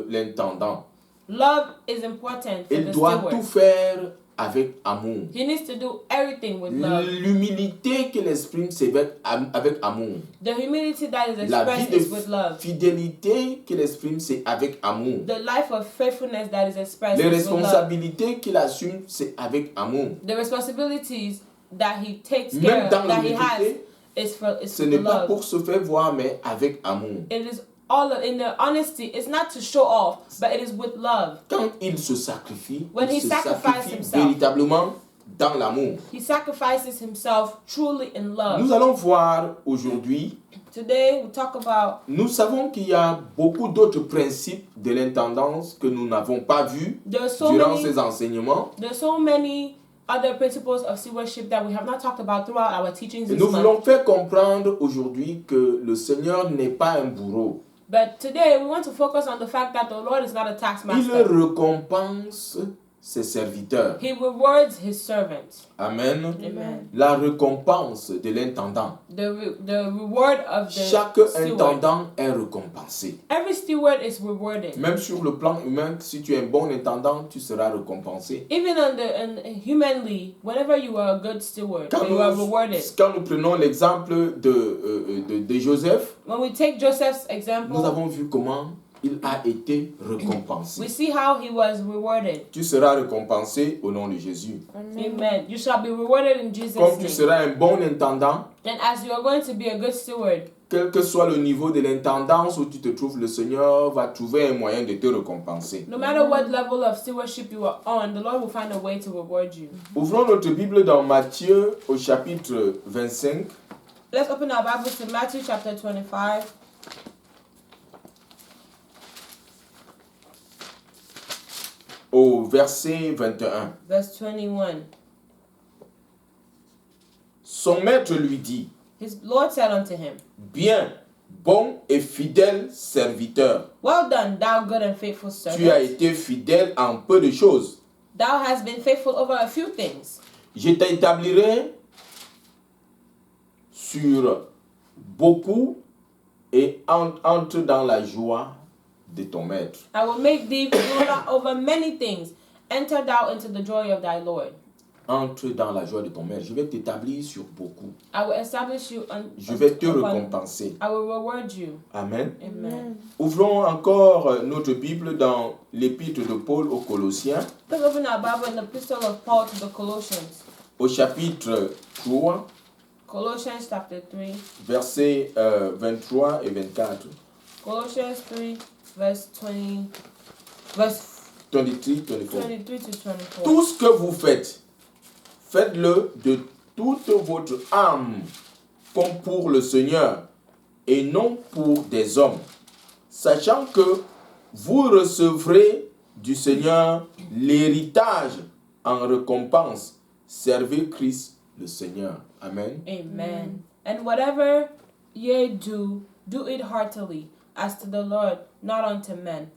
[SPEAKER 1] l'intendant.
[SPEAKER 2] Love is important for
[SPEAKER 1] Il
[SPEAKER 2] the
[SPEAKER 1] doit
[SPEAKER 2] steward.
[SPEAKER 1] tout faire avec amour.
[SPEAKER 2] He needs to do everything with love.
[SPEAKER 1] L'humilité qu'il exprime, c'est avec amour.
[SPEAKER 2] The humility that is
[SPEAKER 1] La vie
[SPEAKER 2] expressed is with
[SPEAKER 1] de
[SPEAKER 2] love.
[SPEAKER 1] fidélité qu'il exprime, c'est avec amour.
[SPEAKER 2] The life of faithfulness that is expressed
[SPEAKER 1] Les
[SPEAKER 2] is with love.
[SPEAKER 1] responsabilités qu'il assume, c'est avec amour.
[SPEAKER 2] The responsibilities that he takes
[SPEAKER 1] Même
[SPEAKER 2] care
[SPEAKER 1] dans
[SPEAKER 2] of, that he has,
[SPEAKER 1] l'humilité,
[SPEAKER 2] is for
[SPEAKER 1] ce n'est pas
[SPEAKER 2] love.
[SPEAKER 1] pour se faire voir, mais avec amour.
[SPEAKER 2] It is all in the honesty. It's not to show off, but it is with love.
[SPEAKER 1] Quand il se sacrifie,
[SPEAKER 2] When
[SPEAKER 1] il
[SPEAKER 2] he
[SPEAKER 1] se
[SPEAKER 2] sacrifices
[SPEAKER 1] sacrifie
[SPEAKER 2] himself.
[SPEAKER 1] véritablement dans l'amour.
[SPEAKER 2] He sacrifices himself truly in love.
[SPEAKER 1] Nous allons voir aujourd'hui,
[SPEAKER 2] Today we talk about.
[SPEAKER 1] nous savons qu'il y a beaucoup d'autres principes de l'intendance que nous n'avons pas vus
[SPEAKER 2] There's so
[SPEAKER 1] durant
[SPEAKER 2] many.
[SPEAKER 1] ces enseignements.
[SPEAKER 2] There's so many other principles of stewardship that we have not talked about throughout our teachings
[SPEAKER 1] Et
[SPEAKER 2] this
[SPEAKER 1] nous
[SPEAKER 2] month.
[SPEAKER 1] voulons faire comprendre aujourd'hui que le Seigneur n'est pas un bourreau.
[SPEAKER 2] But today we want to focus on the fact that the Lord is not a
[SPEAKER 1] Il
[SPEAKER 2] taskmaster.
[SPEAKER 1] récompense ses serviteurs.
[SPEAKER 2] He rewards his servants.
[SPEAKER 1] Amen.
[SPEAKER 2] Amen.
[SPEAKER 1] La récompense de l'intendant.
[SPEAKER 2] The reward of the
[SPEAKER 1] Chaque
[SPEAKER 2] steward.
[SPEAKER 1] intendant est récompensé.
[SPEAKER 2] Every steward is rewarded.
[SPEAKER 1] Même sur le plan humain, si tu es un bon intendant, tu seras récompensé.
[SPEAKER 2] Even humanly, whenever you are a good steward,
[SPEAKER 1] Quand
[SPEAKER 2] you are rewarded.
[SPEAKER 1] nous prenons l'exemple de Joseph,
[SPEAKER 2] When we take Joseph's
[SPEAKER 1] nous
[SPEAKER 2] example,
[SPEAKER 1] avons vu comment il a été récompensé.
[SPEAKER 2] we see how he was rewarded.
[SPEAKER 1] Tu seras récompensé au nom de Jésus.
[SPEAKER 2] Amen. You shall be rewarded in Jesus'
[SPEAKER 1] Comme tu
[SPEAKER 2] name.
[SPEAKER 1] seras un bon intendant,
[SPEAKER 2] And as you are going to be a good steward,
[SPEAKER 1] quel que soit le niveau de l'intendance où tu te trouves, le Seigneur va trouver un moyen de te récompenser.
[SPEAKER 2] no matter what level of stewardship you are on, the Lord will find a way to reward you.
[SPEAKER 1] Ouvrons notre Bible dans Matthieu au chapitre 25.
[SPEAKER 2] Let's open our Bibles to Matthew chapter 25.
[SPEAKER 1] Au verset 21.
[SPEAKER 2] Verse 21.
[SPEAKER 1] Son maître lui dit,
[SPEAKER 2] His Lord said unto him,
[SPEAKER 1] bien, bon et fidèle serviteur,
[SPEAKER 2] well done, thou good and faithful
[SPEAKER 1] tu as
[SPEAKER 2] servant.
[SPEAKER 1] été fidèle en peu de choses.
[SPEAKER 2] Thou hast been faithful over a few things.
[SPEAKER 1] Je t'établirai sur beaucoup et entre dans la joie de ton maître.
[SPEAKER 2] I will make thee ruler over many things. Enter thou into the joy of thy Lord.
[SPEAKER 1] Entre dans la joie de ton maître. Je vais t'établir sur beaucoup.
[SPEAKER 2] I will establish you
[SPEAKER 1] Je vais te
[SPEAKER 2] upon-
[SPEAKER 1] récompenser.
[SPEAKER 2] I will reward you.
[SPEAKER 1] Amen.
[SPEAKER 2] Amen.
[SPEAKER 1] Ouvrons encore notre Bible dans l'épître de Paul aux Colossiens,
[SPEAKER 2] Let's open our Bible in the epistle of Paul to the Colossians.
[SPEAKER 1] au chapitre 3,
[SPEAKER 2] Colossians chapter 3.
[SPEAKER 1] versets 23 et 24.
[SPEAKER 2] Colossians 3 verse
[SPEAKER 1] 23, 24.
[SPEAKER 2] 23 to 24.
[SPEAKER 1] Tout ce que vous faites, faites-le de toute votre âme, comme pour le Seigneur, et non pour des hommes, sachant que vous recevrez du Seigneur l'héritage en récompense. Servez Christ le Seigneur. Amen.
[SPEAKER 2] Amen. And whatever ye do, do it heartily, as to the Lord, not unto men,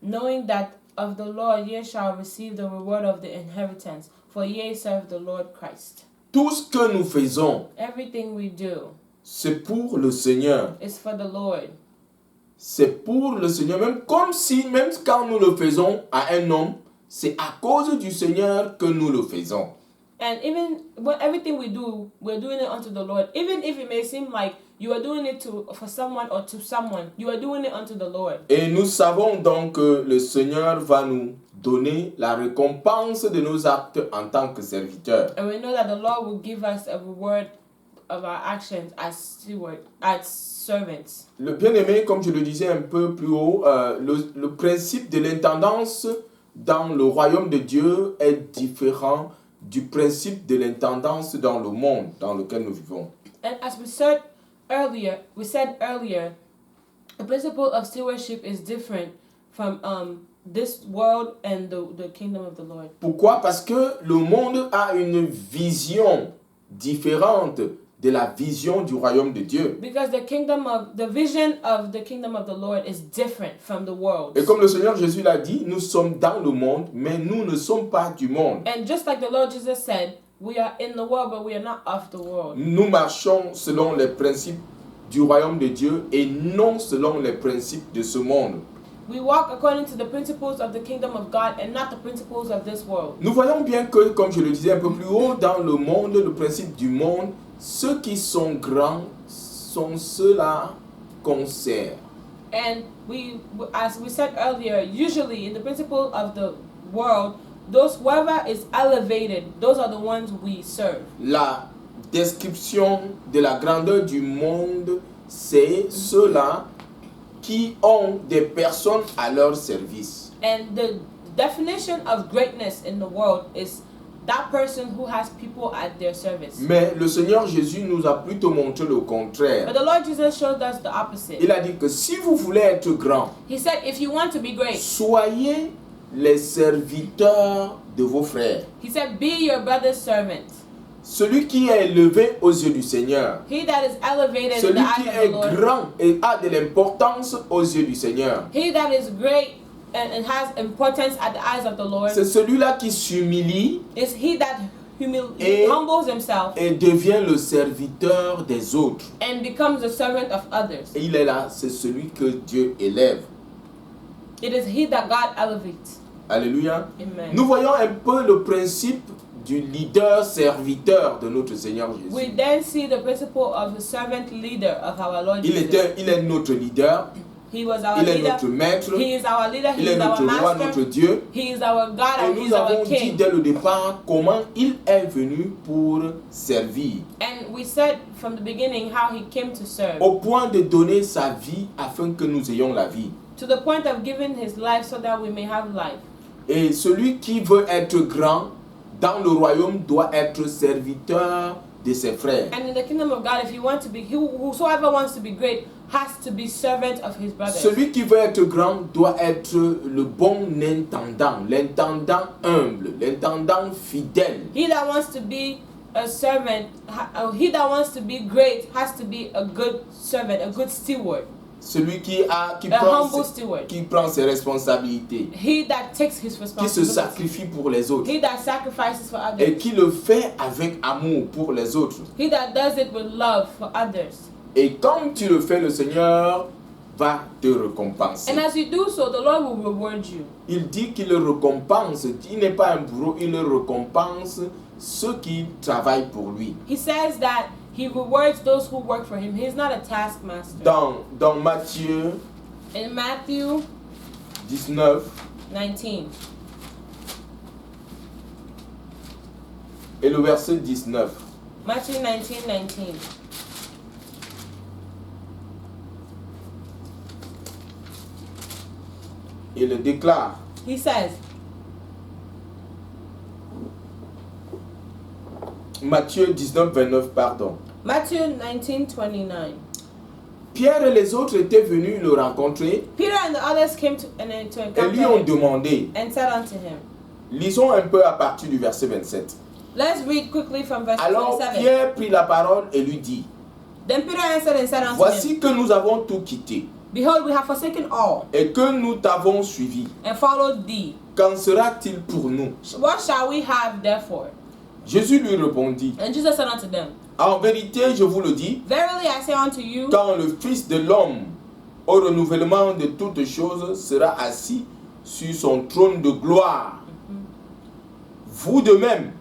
[SPEAKER 2] knowing that of the Lord ye shall receive the reward of the inheritance. for ye serve the Lord Christ.
[SPEAKER 1] Tout ce que nous faisons,
[SPEAKER 2] Everything we do
[SPEAKER 1] c'est pour le Seigneur.
[SPEAKER 2] is for the Lord.
[SPEAKER 1] C'est pour le Seigneur. Même quand nous le faisons à un homme, c'est à cause du Seigneur que nous le faisons.
[SPEAKER 2] And even when everything we do, we're doing it unto the Lord. Even if it may seem like you are doing it for someone or to someone, you are doing it unto the Lord.
[SPEAKER 1] Et nous savons donc que le Seigneur va nous donner la récompense de nos actes en tant que serviteurs.
[SPEAKER 2] And we know that the Lord will give us a reward of our actions as steward, as servants.
[SPEAKER 1] Le bien-aimé, comme je le disais un peu plus haut, le principe de l'intendance dans le royaume de Dieu est différent du principe de l'intendance dans le monde dans lequel nous vivons.
[SPEAKER 2] And as we said earlier, the principle of stewardship is different from this world and the kingdom of the Lord.
[SPEAKER 1] Pourquoi? Parce que le monde a une vision différente de la vision du royaume de Dieu.
[SPEAKER 2] Because the vision of the kingdom of the Lord is different from the world.
[SPEAKER 1] Et comme le Seigneur Jésus l'a dit, nous sommes dans le monde, mais nous ne sommes pas du monde.
[SPEAKER 2] And just like the Lord Jesus said, we are in the world, but we are not of the world.
[SPEAKER 1] Nous marchons selon les principes du royaume de Dieu et non selon les principes de ce monde.
[SPEAKER 2] We walk according to the principles of the kingdom of God and not the principles of this world.
[SPEAKER 1] Nous voyons bien que, comme je le disais un peu plus haut, dans le monde, le principe du monde, ceux qui sont grands sont ceux-là qu'on sert.
[SPEAKER 2] And as we said earlier, usually in the principle of the world, whoever is elevated, those are the ones we serve.
[SPEAKER 1] La description de la grandeur du monde, c'est ceux-là qui ont des personnes à leur service.
[SPEAKER 2] And the definition of greatness in the world is that person who has people at their service.
[SPEAKER 1] Mais le Seigneur Jésus nous a plutôt montré le contraire.
[SPEAKER 2] But the Lord Jesus showed us the opposite.
[SPEAKER 1] Il a dit que si vous voulez être grand,
[SPEAKER 2] He said, if you want to be great,
[SPEAKER 1] soyez les serviteurs de vos frères.
[SPEAKER 2] He said, be your brother's servant.
[SPEAKER 1] Celui qui est élevé aux yeux du Seigneur,
[SPEAKER 2] He that is elevated in
[SPEAKER 1] celui
[SPEAKER 2] the
[SPEAKER 1] qui
[SPEAKER 2] eyes of
[SPEAKER 1] est
[SPEAKER 2] the Lord,
[SPEAKER 1] grand et a de l'importance aux yeux du Seigneur,
[SPEAKER 2] he that is great and has importance at the eyes of the Lord,
[SPEAKER 1] c'est celui-là qui s'humilie
[SPEAKER 2] is he that
[SPEAKER 1] Et-
[SPEAKER 2] humbles himself
[SPEAKER 1] et devient le serviteur des autres.
[SPEAKER 2] and becomes the servant of others.
[SPEAKER 1] Et il est là, c'est celui que Dieu élève.
[SPEAKER 2] It is he that God elevates.
[SPEAKER 1] Alléluia.
[SPEAKER 2] Amen.
[SPEAKER 1] Nous voyons un peu le principe du leader-serviteur de notre Seigneur
[SPEAKER 2] We
[SPEAKER 1] Jésus.
[SPEAKER 2] then see the principle of the servant leader of our Lord
[SPEAKER 1] Il
[SPEAKER 2] Jesus.
[SPEAKER 1] est notre leader,
[SPEAKER 2] He was our
[SPEAKER 1] il est
[SPEAKER 2] leader.
[SPEAKER 1] notre maître,
[SPEAKER 2] He is our leader. He
[SPEAKER 1] il est
[SPEAKER 2] is our
[SPEAKER 1] notre roi,
[SPEAKER 2] master.
[SPEAKER 1] notre Dieu.
[SPEAKER 2] He is our God
[SPEAKER 1] Et
[SPEAKER 2] and He is
[SPEAKER 1] nous avons
[SPEAKER 2] our
[SPEAKER 1] dit
[SPEAKER 2] King.
[SPEAKER 1] dès le départ comment il est venu pour servir,
[SPEAKER 2] And we said from the beginning how He came to serve,
[SPEAKER 1] au point de donner sa vie afin que nous ayons la vie.
[SPEAKER 2] to the point of giving His life so that we may have life.
[SPEAKER 1] Et celui qui veut être grand dans le royaume doit être serviteur de ses frères.
[SPEAKER 2] And in the kingdom of God, if you want to be, whosoever wants to be great has to be servant of his brothers.
[SPEAKER 1] Celui qui veut être grand doit être le bon intendant, l'intendant humble, l'intendant fidèle.
[SPEAKER 2] He that wants to be a servant, he that wants to be great has to be a good servant, a good steward,
[SPEAKER 1] Celui qui
[SPEAKER 2] a humble steward.
[SPEAKER 1] prend ses responsabilités,
[SPEAKER 2] He that takes his
[SPEAKER 1] qui se
[SPEAKER 2] responsibility.
[SPEAKER 1] sacrifie pour les autres
[SPEAKER 2] He that sacrifices for
[SPEAKER 1] et
[SPEAKER 2] others.
[SPEAKER 1] qui le fait avec amour pour les autres.
[SPEAKER 2] He that does it with love for others.
[SPEAKER 1] Et quand tu le fais, le Seigneur va te récompenser.
[SPEAKER 2] And as you do so, the Lord will reward you.
[SPEAKER 1] Il dit qu'il le récompense. Il n'est pas un bourreau, il le récompense ceux qui travaillent pour lui.
[SPEAKER 2] He says that he rewards those who work for him. He is not a taskmaster.
[SPEAKER 1] Dans Matthieu
[SPEAKER 2] In Matthew
[SPEAKER 1] 19
[SPEAKER 2] 19,
[SPEAKER 1] et le verset 19.
[SPEAKER 2] Matthew 19:19.
[SPEAKER 1] Il le déclare.
[SPEAKER 2] He says,
[SPEAKER 1] Matthieu 19, 29, pardon.
[SPEAKER 2] Matthew 19:29.
[SPEAKER 1] Pierre et les autres étaient venus le rencontrer
[SPEAKER 2] Peter and the others came to
[SPEAKER 1] et lui
[SPEAKER 2] encounter
[SPEAKER 1] ont
[SPEAKER 2] him
[SPEAKER 1] demandé.
[SPEAKER 2] and said unto him.
[SPEAKER 1] Lisons un peu à partir du verset 27.
[SPEAKER 2] Let's read quickly from verse
[SPEAKER 1] Alors
[SPEAKER 2] 27.
[SPEAKER 1] Pierre prit la parole et lui dit,
[SPEAKER 2] Then Peter answered and said unto him,
[SPEAKER 1] voici que nous avons tout quitté
[SPEAKER 2] Behold, we have forsaken all
[SPEAKER 1] et que nous t'avons suivi,
[SPEAKER 2] and followed thee.
[SPEAKER 1] qu'en sera-t-il pour nous?
[SPEAKER 2] What shall we have therefore?
[SPEAKER 1] Jésus lui répondit,
[SPEAKER 2] And Jesus said unto them,
[SPEAKER 1] en vérité, je vous le dis,
[SPEAKER 2] Verily I say unto you,
[SPEAKER 1] quand le Fils de l'homme, au renouvellement de toutes choses, sera assis sur son trône de gloire, vous de même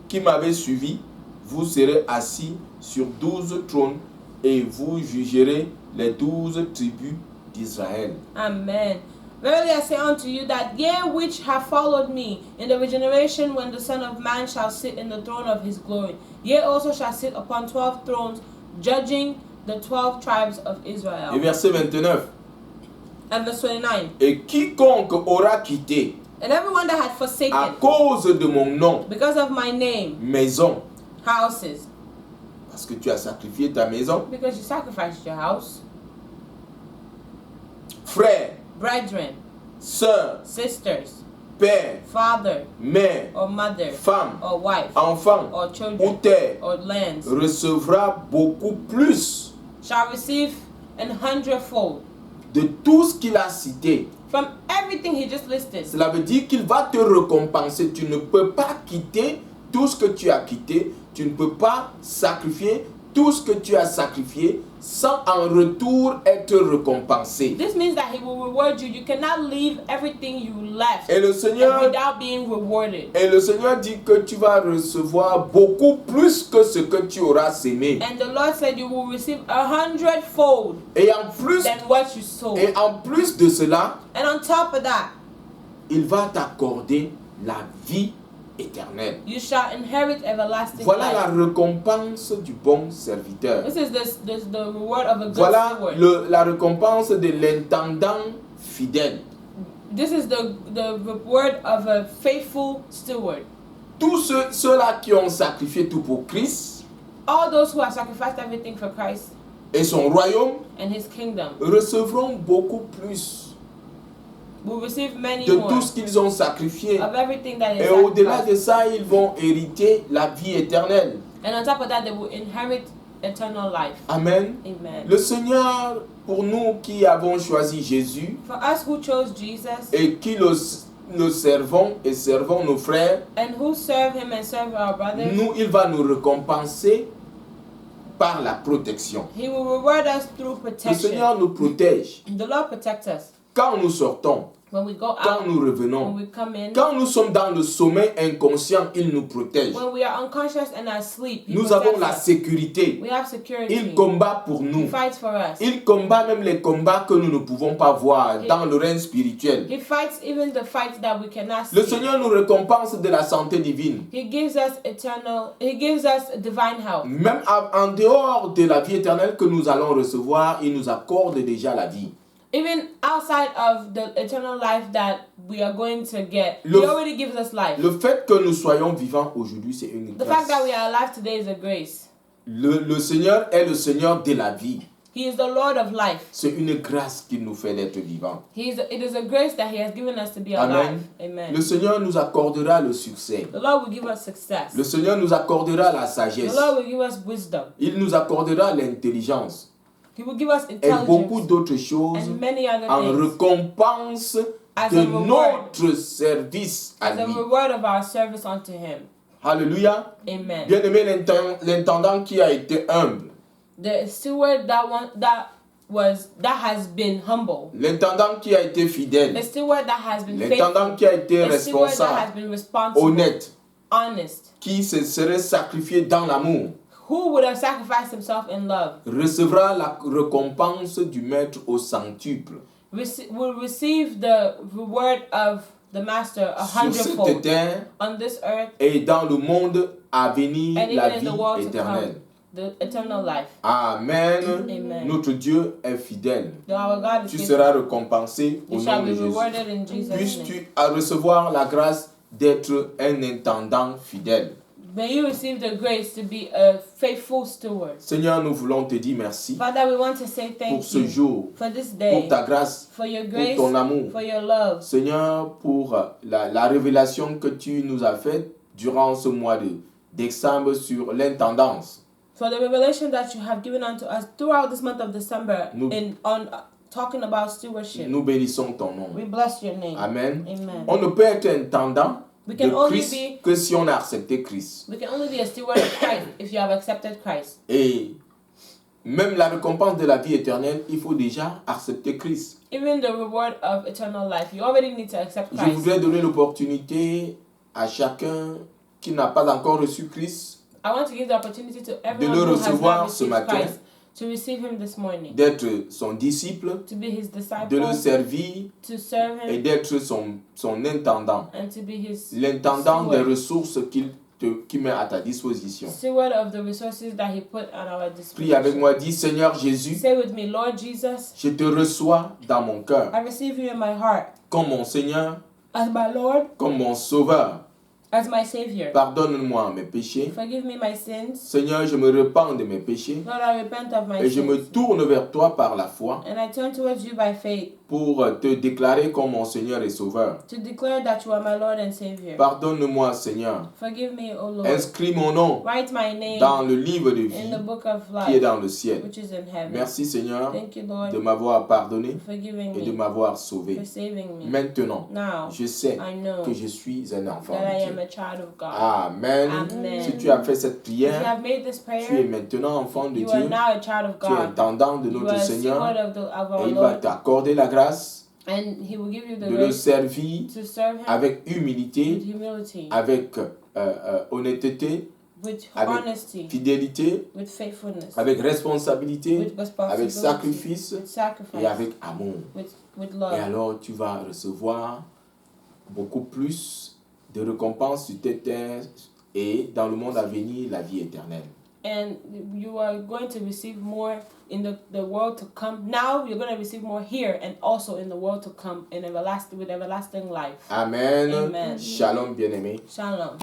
[SPEAKER 1] qui m'avez suivi, vous serez assis sur 12 trônes et vous jugerez les 12 tribus d'Israël.
[SPEAKER 2] Amen. Verily I say unto you that ye which have followed me in the regeneration when the Son of Man shall sit in the throne of his glory, ye also shall sit upon 12 thrones, judging the 12 tribes of Israel.
[SPEAKER 1] Et verset 29.
[SPEAKER 2] And verse 29.
[SPEAKER 1] Et quiconque aura quitté
[SPEAKER 2] And everyone that had
[SPEAKER 1] à
[SPEAKER 2] forsaken
[SPEAKER 1] cause de mon nom,
[SPEAKER 2] because of my name,
[SPEAKER 1] maison,
[SPEAKER 2] houses,
[SPEAKER 1] parce que tu as sacrifié ta maison,
[SPEAKER 2] because you sacrificed your house,
[SPEAKER 1] frère,
[SPEAKER 2] brethren,
[SPEAKER 1] sœur,
[SPEAKER 2] sisters,
[SPEAKER 1] père,
[SPEAKER 2] father,
[SPEAKER 1] mère,
[SPEAKER 2] or mother,
[SPEAKER 1] femme,
[SPEAKER 2] or wife,
[SPEAKER 1] enfant
[SPEAKER 2] or
[SPEAKER 1] ou
[SPEAKER 2] children,
[SPEAKER 1] terre,
[SPEAKER 2] or lands,
[SPEAKER 1] recevra beaucoup plus
[SPEAKER 2] shall receive an hundredfold.
[SPEAKER 1] de tout ce qu'il a cité.
[SPEAKER 2] From everything he just listed.
[SPEAKER 1] Cela veut dire qu'il va te récompenser. Tu ne peux pas quitter tout ce que tu as quitté. Tu ne peux pas sacrifier tout ce que tu as sacrifié sans en retour être récompensé.
[SPEAKER 2] This means that he will reward you. You cannot leave everything you left
[SPEAKER 1] Et le Seigneur,
[SPEAKER 2] without being rewarded.
[SPEAKER 1] et le Seigneur dit que tu vas recevoir beaucoup plus que ce que tu auras sémé.
[SPEAKER 2] And the Lord said you will receive 100-fold
[SPEAKER 1] Et en plus,
[SPEAKER 2] than what you sowed.
[SPEAKER 1] et en plus de cela,
[SPEAKER 2] And on top of that,
[SPEAKER 1] il va t'accorder la vie éternelle.
[SPEAKER 2] you shall inherit everlasting
[SPEAKER 1] Voilà la
[SPEAKER 2] life.
[SPEAKER 1] récompense du bon serviteur.
[SPEAKER 2] This is the reward of a good
[SPEAKER 1] Voilà
[SPEAKER 2] steward.
[SPEAKER 1] la récompense de l'intendant fidèle.
[SPEAKER 2] This is the reward of a faithful steward.
[SPEAKER 1] Tous ceux-là qui ont sacrifié tout pour Christ
[SPEAKER 2] All those who have sacrificed everything for Christ
[SPEAKER 1] et son royaume
[SPEAKER 2] and his kingdom
[SPEAKER 1] recevront beaucoup plus
[SPEAKER 2] will receive many
[SPEAKER 1] de
[SPEAKER 2] more
[SPEAKER 1] tout ce qu'ils ont sacrifié.
[SPEAKER 2] of everything that is
[SPEAKER 1] Et au-delà de
[SPEAKER 2] sacrificed.
[SPEAKER 1] ça, ils vont hériter la vie éternelle.
[SPEAKER 2] And on top of that, they will inherit eternal life.
[SPEAKER 1] Amen.
[SPEAKER 2] Amen.
[SPEAKER 1] Le Seigneur, pour nous qui avons choisi Jésus
[SPEAKER 2] For us who chose Jesus
[SPEAKER 1] et qui le servons et servons nos frères,
[SPEAKER 2] and who serve him and serve our brothers,
[SPEAKER 1] nous, il va nous récompenser par la protection.
[SPEAKER 2] he will reward us through
[SPEAKER 1] Le
[SPEAKER 2] protection.
[SPEAKER 1] Seigneur nous protège
[SPEAKER 2] The Lord protects us
[SPEAKER 1] quand nous sortons,
[SPEAKER 2] when we go
[SPEAKER 1] quand
[SPEAKER 2] out,
[SPEAKER 1] nous
[SPEAKER 2] when
[SPEAKER 1] revenons.
[SPEAKER 2] we come in,
[SPEAKER 1] Quand nous sommes dans le sommeil inconscient, il nous protège.
[SPEAKER 2] when we are unconscious and asleep. He
[SPEAKER 1] Nous
[SPEAKER 2] protects
[SPEAKER 1] avons la
[SPEAKER 2] us.
[SPEAKER 1] sécurité.
[SPEAKER 2] We have security.
[SPEAKER 1] Il combat pour
[SPEAKER 2] He
[SPEAKER 1] nous.
[SPEAKER 2] fights for us.
[SPEAKER 1] Il combat même les combats que nous ne pouvons pas voir
[SPEAKER 2] Il-
[SPEAKER 1] dans le règne spirituel.
[SPEAKER 2] He fights even the fights that we cannot see.
[SPEAKER 1] Le Seigneur nous récompense de la santé divine.
[SPEAKER 2] He gives us He gives us divine health.
[SPEAKER 1] Même en dehors de la vie éternelle que nous allons recevoir, il nous accorde déjà la vie.
[SPEAKER 2] Even outside of the eternal life that we are going to get,
[SPEAKER 1] Le-
[SPEAKER 2] He already gives us life.
[SPEAKER 1] Le fait que nous soyons vivants aujourd'hui, c'est une
[SPEAKER 2] The fact
[SPEAKER 1] grâce.
[SPEAKER 2] that we are alive today is a grace.
[SPEAKER 1] Le Seigneur est le Seigneur de la vie.
[SPEAKER 2] He is the Lord of life.
[SPEAKER 1] C'est une grâce qu'il nous fait d'être vivants.
[SPEAKER 2] It is a grace that He has given us to be
[SPEAKER 1] Amen.
[SPEAKER 2] alive. Amen.
[SPEAKER 1] Le Seigneur nous accordera le succès.
[SPEAKER 2] The Lord will give us success.
[SPEAKER 1] Le Seigneur nous accordera la
[SPEAKER 2] The
[SPEAKER 1] sagesse.
[SPEAKER 2] Lord will give us wisdom.
[SPEAKER 1] Il nous accordera l'intelligence
[SPEAKER 2] He will give us
[SPEAKER 1] et beaucoup
[SPEAKER 2] intelligence
[SPEAKER 1] d'autres choses
[SPEAKER 2] and many other
[SPEAKER 1] en
[SPEAKER 2] things
[SPEAKER 1] récompense
[SPEAKER 2] as
[SPEAKER 1] de
[SPEAKER 2] a reward,
[SPEAKER 1] notre service à
[SPEAKER 2] as a
[SPEAKER 1] lui.
[SPEAKER 2] reward of our service unto Him.
[SPEAKER 1] Alléluia.
[SPEAKER 2] Amen.
[SPEAKER 1] Bien-aimé, l'intendant qui a été humble,
[SPEAKER 2] The steward that has been humble.
[SPEAKER 1] l'intendant qui a été
[SPEAKER 2] The
[SPEAKER 1] fidèle,
[SPEAKER 2] steward that has been
[SPEAKER 1] l'intendant
[SPEAKER 2] faithful.
[SPEAKER 1] qui a été
[SPEAKER 2] The steward that has
[SPEAKER 1] responsable,
[SPEAKER 2] been responsible,
[SPEAKER 1] honnête,
[SPEAKER 2] honest,
[SPEAKER 1] qui se serait sacrifié dans l'amour,
[SPEAKER 2] who would have sacrificed himself in love,
[SPEAKER 1] recevra la récompense du maître au centuple.
[SPEAKER 2] will receive the reward of the master a
[SPEAKER 1] Sur cette
[SPEAKER 2] hundredfold
[SPEAKER 1] terre
[SPEAKER 2] on this earth
[SPEAKER 1] et dans le monde à venir,
[SPEAKER 2] and
[SPEAKER 1] la
[SPEAKER 2] even in
[SPEAKER 1] vie
[SPEAKER 2] the world to
[SPEAKER 1] éternelle.
[SPEAKER 2] come, the eternal life.
[SPEAKER 1] Amen.
[SPEAKER 2] Amen.
[SPEAKER 1] Notre Dieu est fidèle.
[SPEAKER 2] Our God is
[SPEAKER 1] Tu
[SPEAKER 2] faithful.
[SPEAKER 1] seras récompensé au
[SPEAKER 2] You
[SPEAKER 1] nom
[SPEAKER 2] shall
[SPEAKER 1] de
[SPEAKER 2] be
[SPEAKER 1] Jésus.
[SPEAKER 2] rewarded in Jesus' name.
[SPEAKER 1] Puisses-tu recevoir la grâce d'être un intendant fidèle.
[SPEAKER 2] May you receive the grace to be a faithful steward.
[SPEAKER 1] Seigneur, nous voulons te dire merci
[SPEAKER 2] Father, we want to say
[SPEAKER 1] pour
[SPEAKER 2] thank
[SPEAKER 1] ce
[SPEAKER 2] you
[SPEAKER 1] jour,
[SPEAKER 2] for this
[SPEAKER 1] pour
[SPEAKER 2] day,
[SPEAKER 1] ta grâce,
[SPEAKER 2] for your
[SPEAKER 1] pour
[SPEAKER 2] grace,
[SPEAKER 1] ton amour.
[SPEAKER 2] for your love.
[SPEAKER 1] Seigneur, pour la révélation que tu nous as faite durant ce mois de décembre sur l'intendance.
[SPEAKER 2] For the revelation that you have given unto us throughout this month of December
[SPEAKER 1] Nous-
[SPEAKER 2] talking about stewardship.
[SPEAKER 1] Nous bénissons ton nom.
[SPEAKER 2] We bless your name.
[SPEAKER 1] Amen.
[SPEAKER 2] Amen.
[SPEAKER 1] On ne peut être intendant
[SPEAKER 2] We
[SPEAKER 1] de
[SPEAKER 2] can only
[SPEAKER 1] Christ
[SPEAKER 2] be
[SPEAKER 1] que si on a accepté Christ.
[SPEAKER 2] we can only be a steward of Christ if you have accepted Christ.
[SPEAKER 1] Et même la récompense de la vie éternelle, il faut déjà accepter Christ.
[SPEAKER 2] Even the reward of eternal life, you already need to accept
[SPEAKER 1] Je
[SPEAKER 2] Christ.
[SPEAKER 1] voudrais donner l'opportunité à chacun qui n'a pas encore reçu Christ
[SPEAKER 2] I want to give the opportunity to
[SPEAKER 1] de
[SPEAKER 2] everyone
[SPEAKER 1] le
[SPEAKER 2] who has
[SPEAKER 1] recevoir
[SPEAKER 2] not
[SPEAKER 1] ce
[SPEAKER 2] received
[SPEAKER 1] matin,
[SPEAKER 2] Christ to receive him this morning,
[SPEAKER 1] d'être son disciple,
[SPEAKER 2] to be his
[SPEAKER 1] de
[SPEAKER 2] disciple,
[SPEAKER 1] le servir
[SPEAKER 2] to serve
[SPEAKER 1] et
[SPEAKER 2] him,
[SPEAKER 1] d'être son intendant,
[SPEAKER 2] and to be his
[SPEAKER 1] l'intendant des
[SPEAKER 2] steward.
[SPEAKER 1] ressources qu'il met à ta disposition.
[SPEAKER 2] Steward of the resources that he put at our
[SPEAKER 1] Prie avec
[SPEAKER 2] disposition.
[SPEAKER 1] moi, dis Seigneur Jésus,
[SPEAKER 2] Say with me, Lord Jesus,
[SPEAKER 1] je te reçois dans mon cœur
[SPEAKER 2] I receive you in my heart
[SPEAKER 1] comme mon Seigneur,
[SPEAKER 2] as my Lord,
[SPEAKER 1] comme mon Sauveur.
[SPEAKER 2] as my Savior.
[SPEAKER 1] Pardonne-moi mes péchés.
[SPEAKER 2] Forgive me my sins.
[SPEAKER 1] Seigneur, je me repens de mes péchés
[SPEAKER 2] Lord, I repent of my
[SPEAKER 1] et je me
[SPEAKER 2] sins.
[SPEAKER 1] tourne vers toi par la foi
[SPEAKER 2] And I turn towards you by faith
[SPEAKER 1] pour te déclarer comme mon Seigneur et Sauveur.
[SPEAKER 2] to declare that you are my Lord and Savior.
[SPEAKER 1] Pardonne-moi, Seigneur.
[SPEAKER 2] Forgive me, O Lord.
[SPEAKER 1] Inscris mon nom
[SPEAKER 2] Write my name
[SPEAKER 1] dans le livre de
[SPEAKER 2] in
[SPEAKER 1] vie
[SPEAKER 2] the book of
[SPEAKER 1] qui est
[SPEAKER 2] life,
[SPEAKER 1] dans le ciel.
[SPEAKER 2] which is in heaven.
[SPEAKER 1] Merci, Seigneur,
[SPEAKER 2] Thank you, Lord,
[SPEAKER 1] de m'avoir pardonné
[SPEAKER 2] for forgiving
[SPEAKER 1] et de
[SPEAKER 2] me,
[SPEAKER 1] m'avoir sauvé.
[SPEAKER 2] for saving me.
[SPEAKER 1] Maintenant,
[SPEAKER 2] Now,
[SPEAKER 1] je sais
[SPEAKER 2] I know
[SPEAKER 1] que je suis un enfant
[SPEAKER 2] that I
[SPEAKER 1] de
[SPEAKER 2] am
[SPEAKER 1] Dieu.
[SPEAKER 2] a child of God.
[SPEAKER 1] Amen.
[SPEAKER 2] Amen.
[SPEAKER 1] Si tu as fait cette
[SPEAKER 2] If you
[SPEAKER 1] prière,
[SPEAKER 2] have made this
[SPEAKER 1] tu es
[SPEAKER 2] prayer,
[SPEAKER 1] maintenant enfant de
[SPEAKER 2] you are
[SPEAKER 1] Dieu.
[SPEAKER 2] now a child of
[SPEAKER 1] Tu es
[SPEAKER 2] God.
[SPEAKER 1] intendant de
[SPEAKER 2] You are
[SPEAKER 1] notre
[SPEAKER 2] a
[SPEAKER 1] Seigneur
[SPEAKER 2] steward of our
[SPEAKER 1] et il va
[SPEAKER 2] Lord,
[SPEAKER 1] t'accorder la grâce
[SPEAKER 2] and He will give you the
[SPEAKER 1] de le
[SPEAKER 2] grace
[SPEAKER 1] servir
[SPEAKER 2] to serve Him
[SPEAKER 1] avec
[SPEAKER 2] with
[SPEAKER 1] humilité,
[SPEAKER 2] humility,
[SPEAKER 1] avec honnêteté,
[SPEAKER 2] with
[SPEAKER 1] avec
[SPEAKER 2] honesty,
[SPEAKER 1] fidélité,
[SPEAKER 2] with faithfulness,
[SPEAKER 1] avec responsabilité,
[SPEAKER 2] with responsibility,
[SPEAKER 1] avec sacrifice
[SPEAKER 2] with sacrifice,
[SPEAKER 1] et avec amour.
[SPEAKER 2] with
[SPEAKER 1] Et
[SPEAKER 2] love.
[SPEAKER 1] alors tu vas recevoir beaucoup plus de récompenses sur tes terres et dans le monde à venir la vie éternelle.
[SPEAKER 2] And you are going to receive more in the world to come. Now you're going to receive more here and also in the world to come in with everlasting life.
[SPEAKER 1] Amen.
[SPEAKER 2] Amen.
[SPEAKER 1] Shalom bien-aimé.
[SPEAKER 2] Shalom.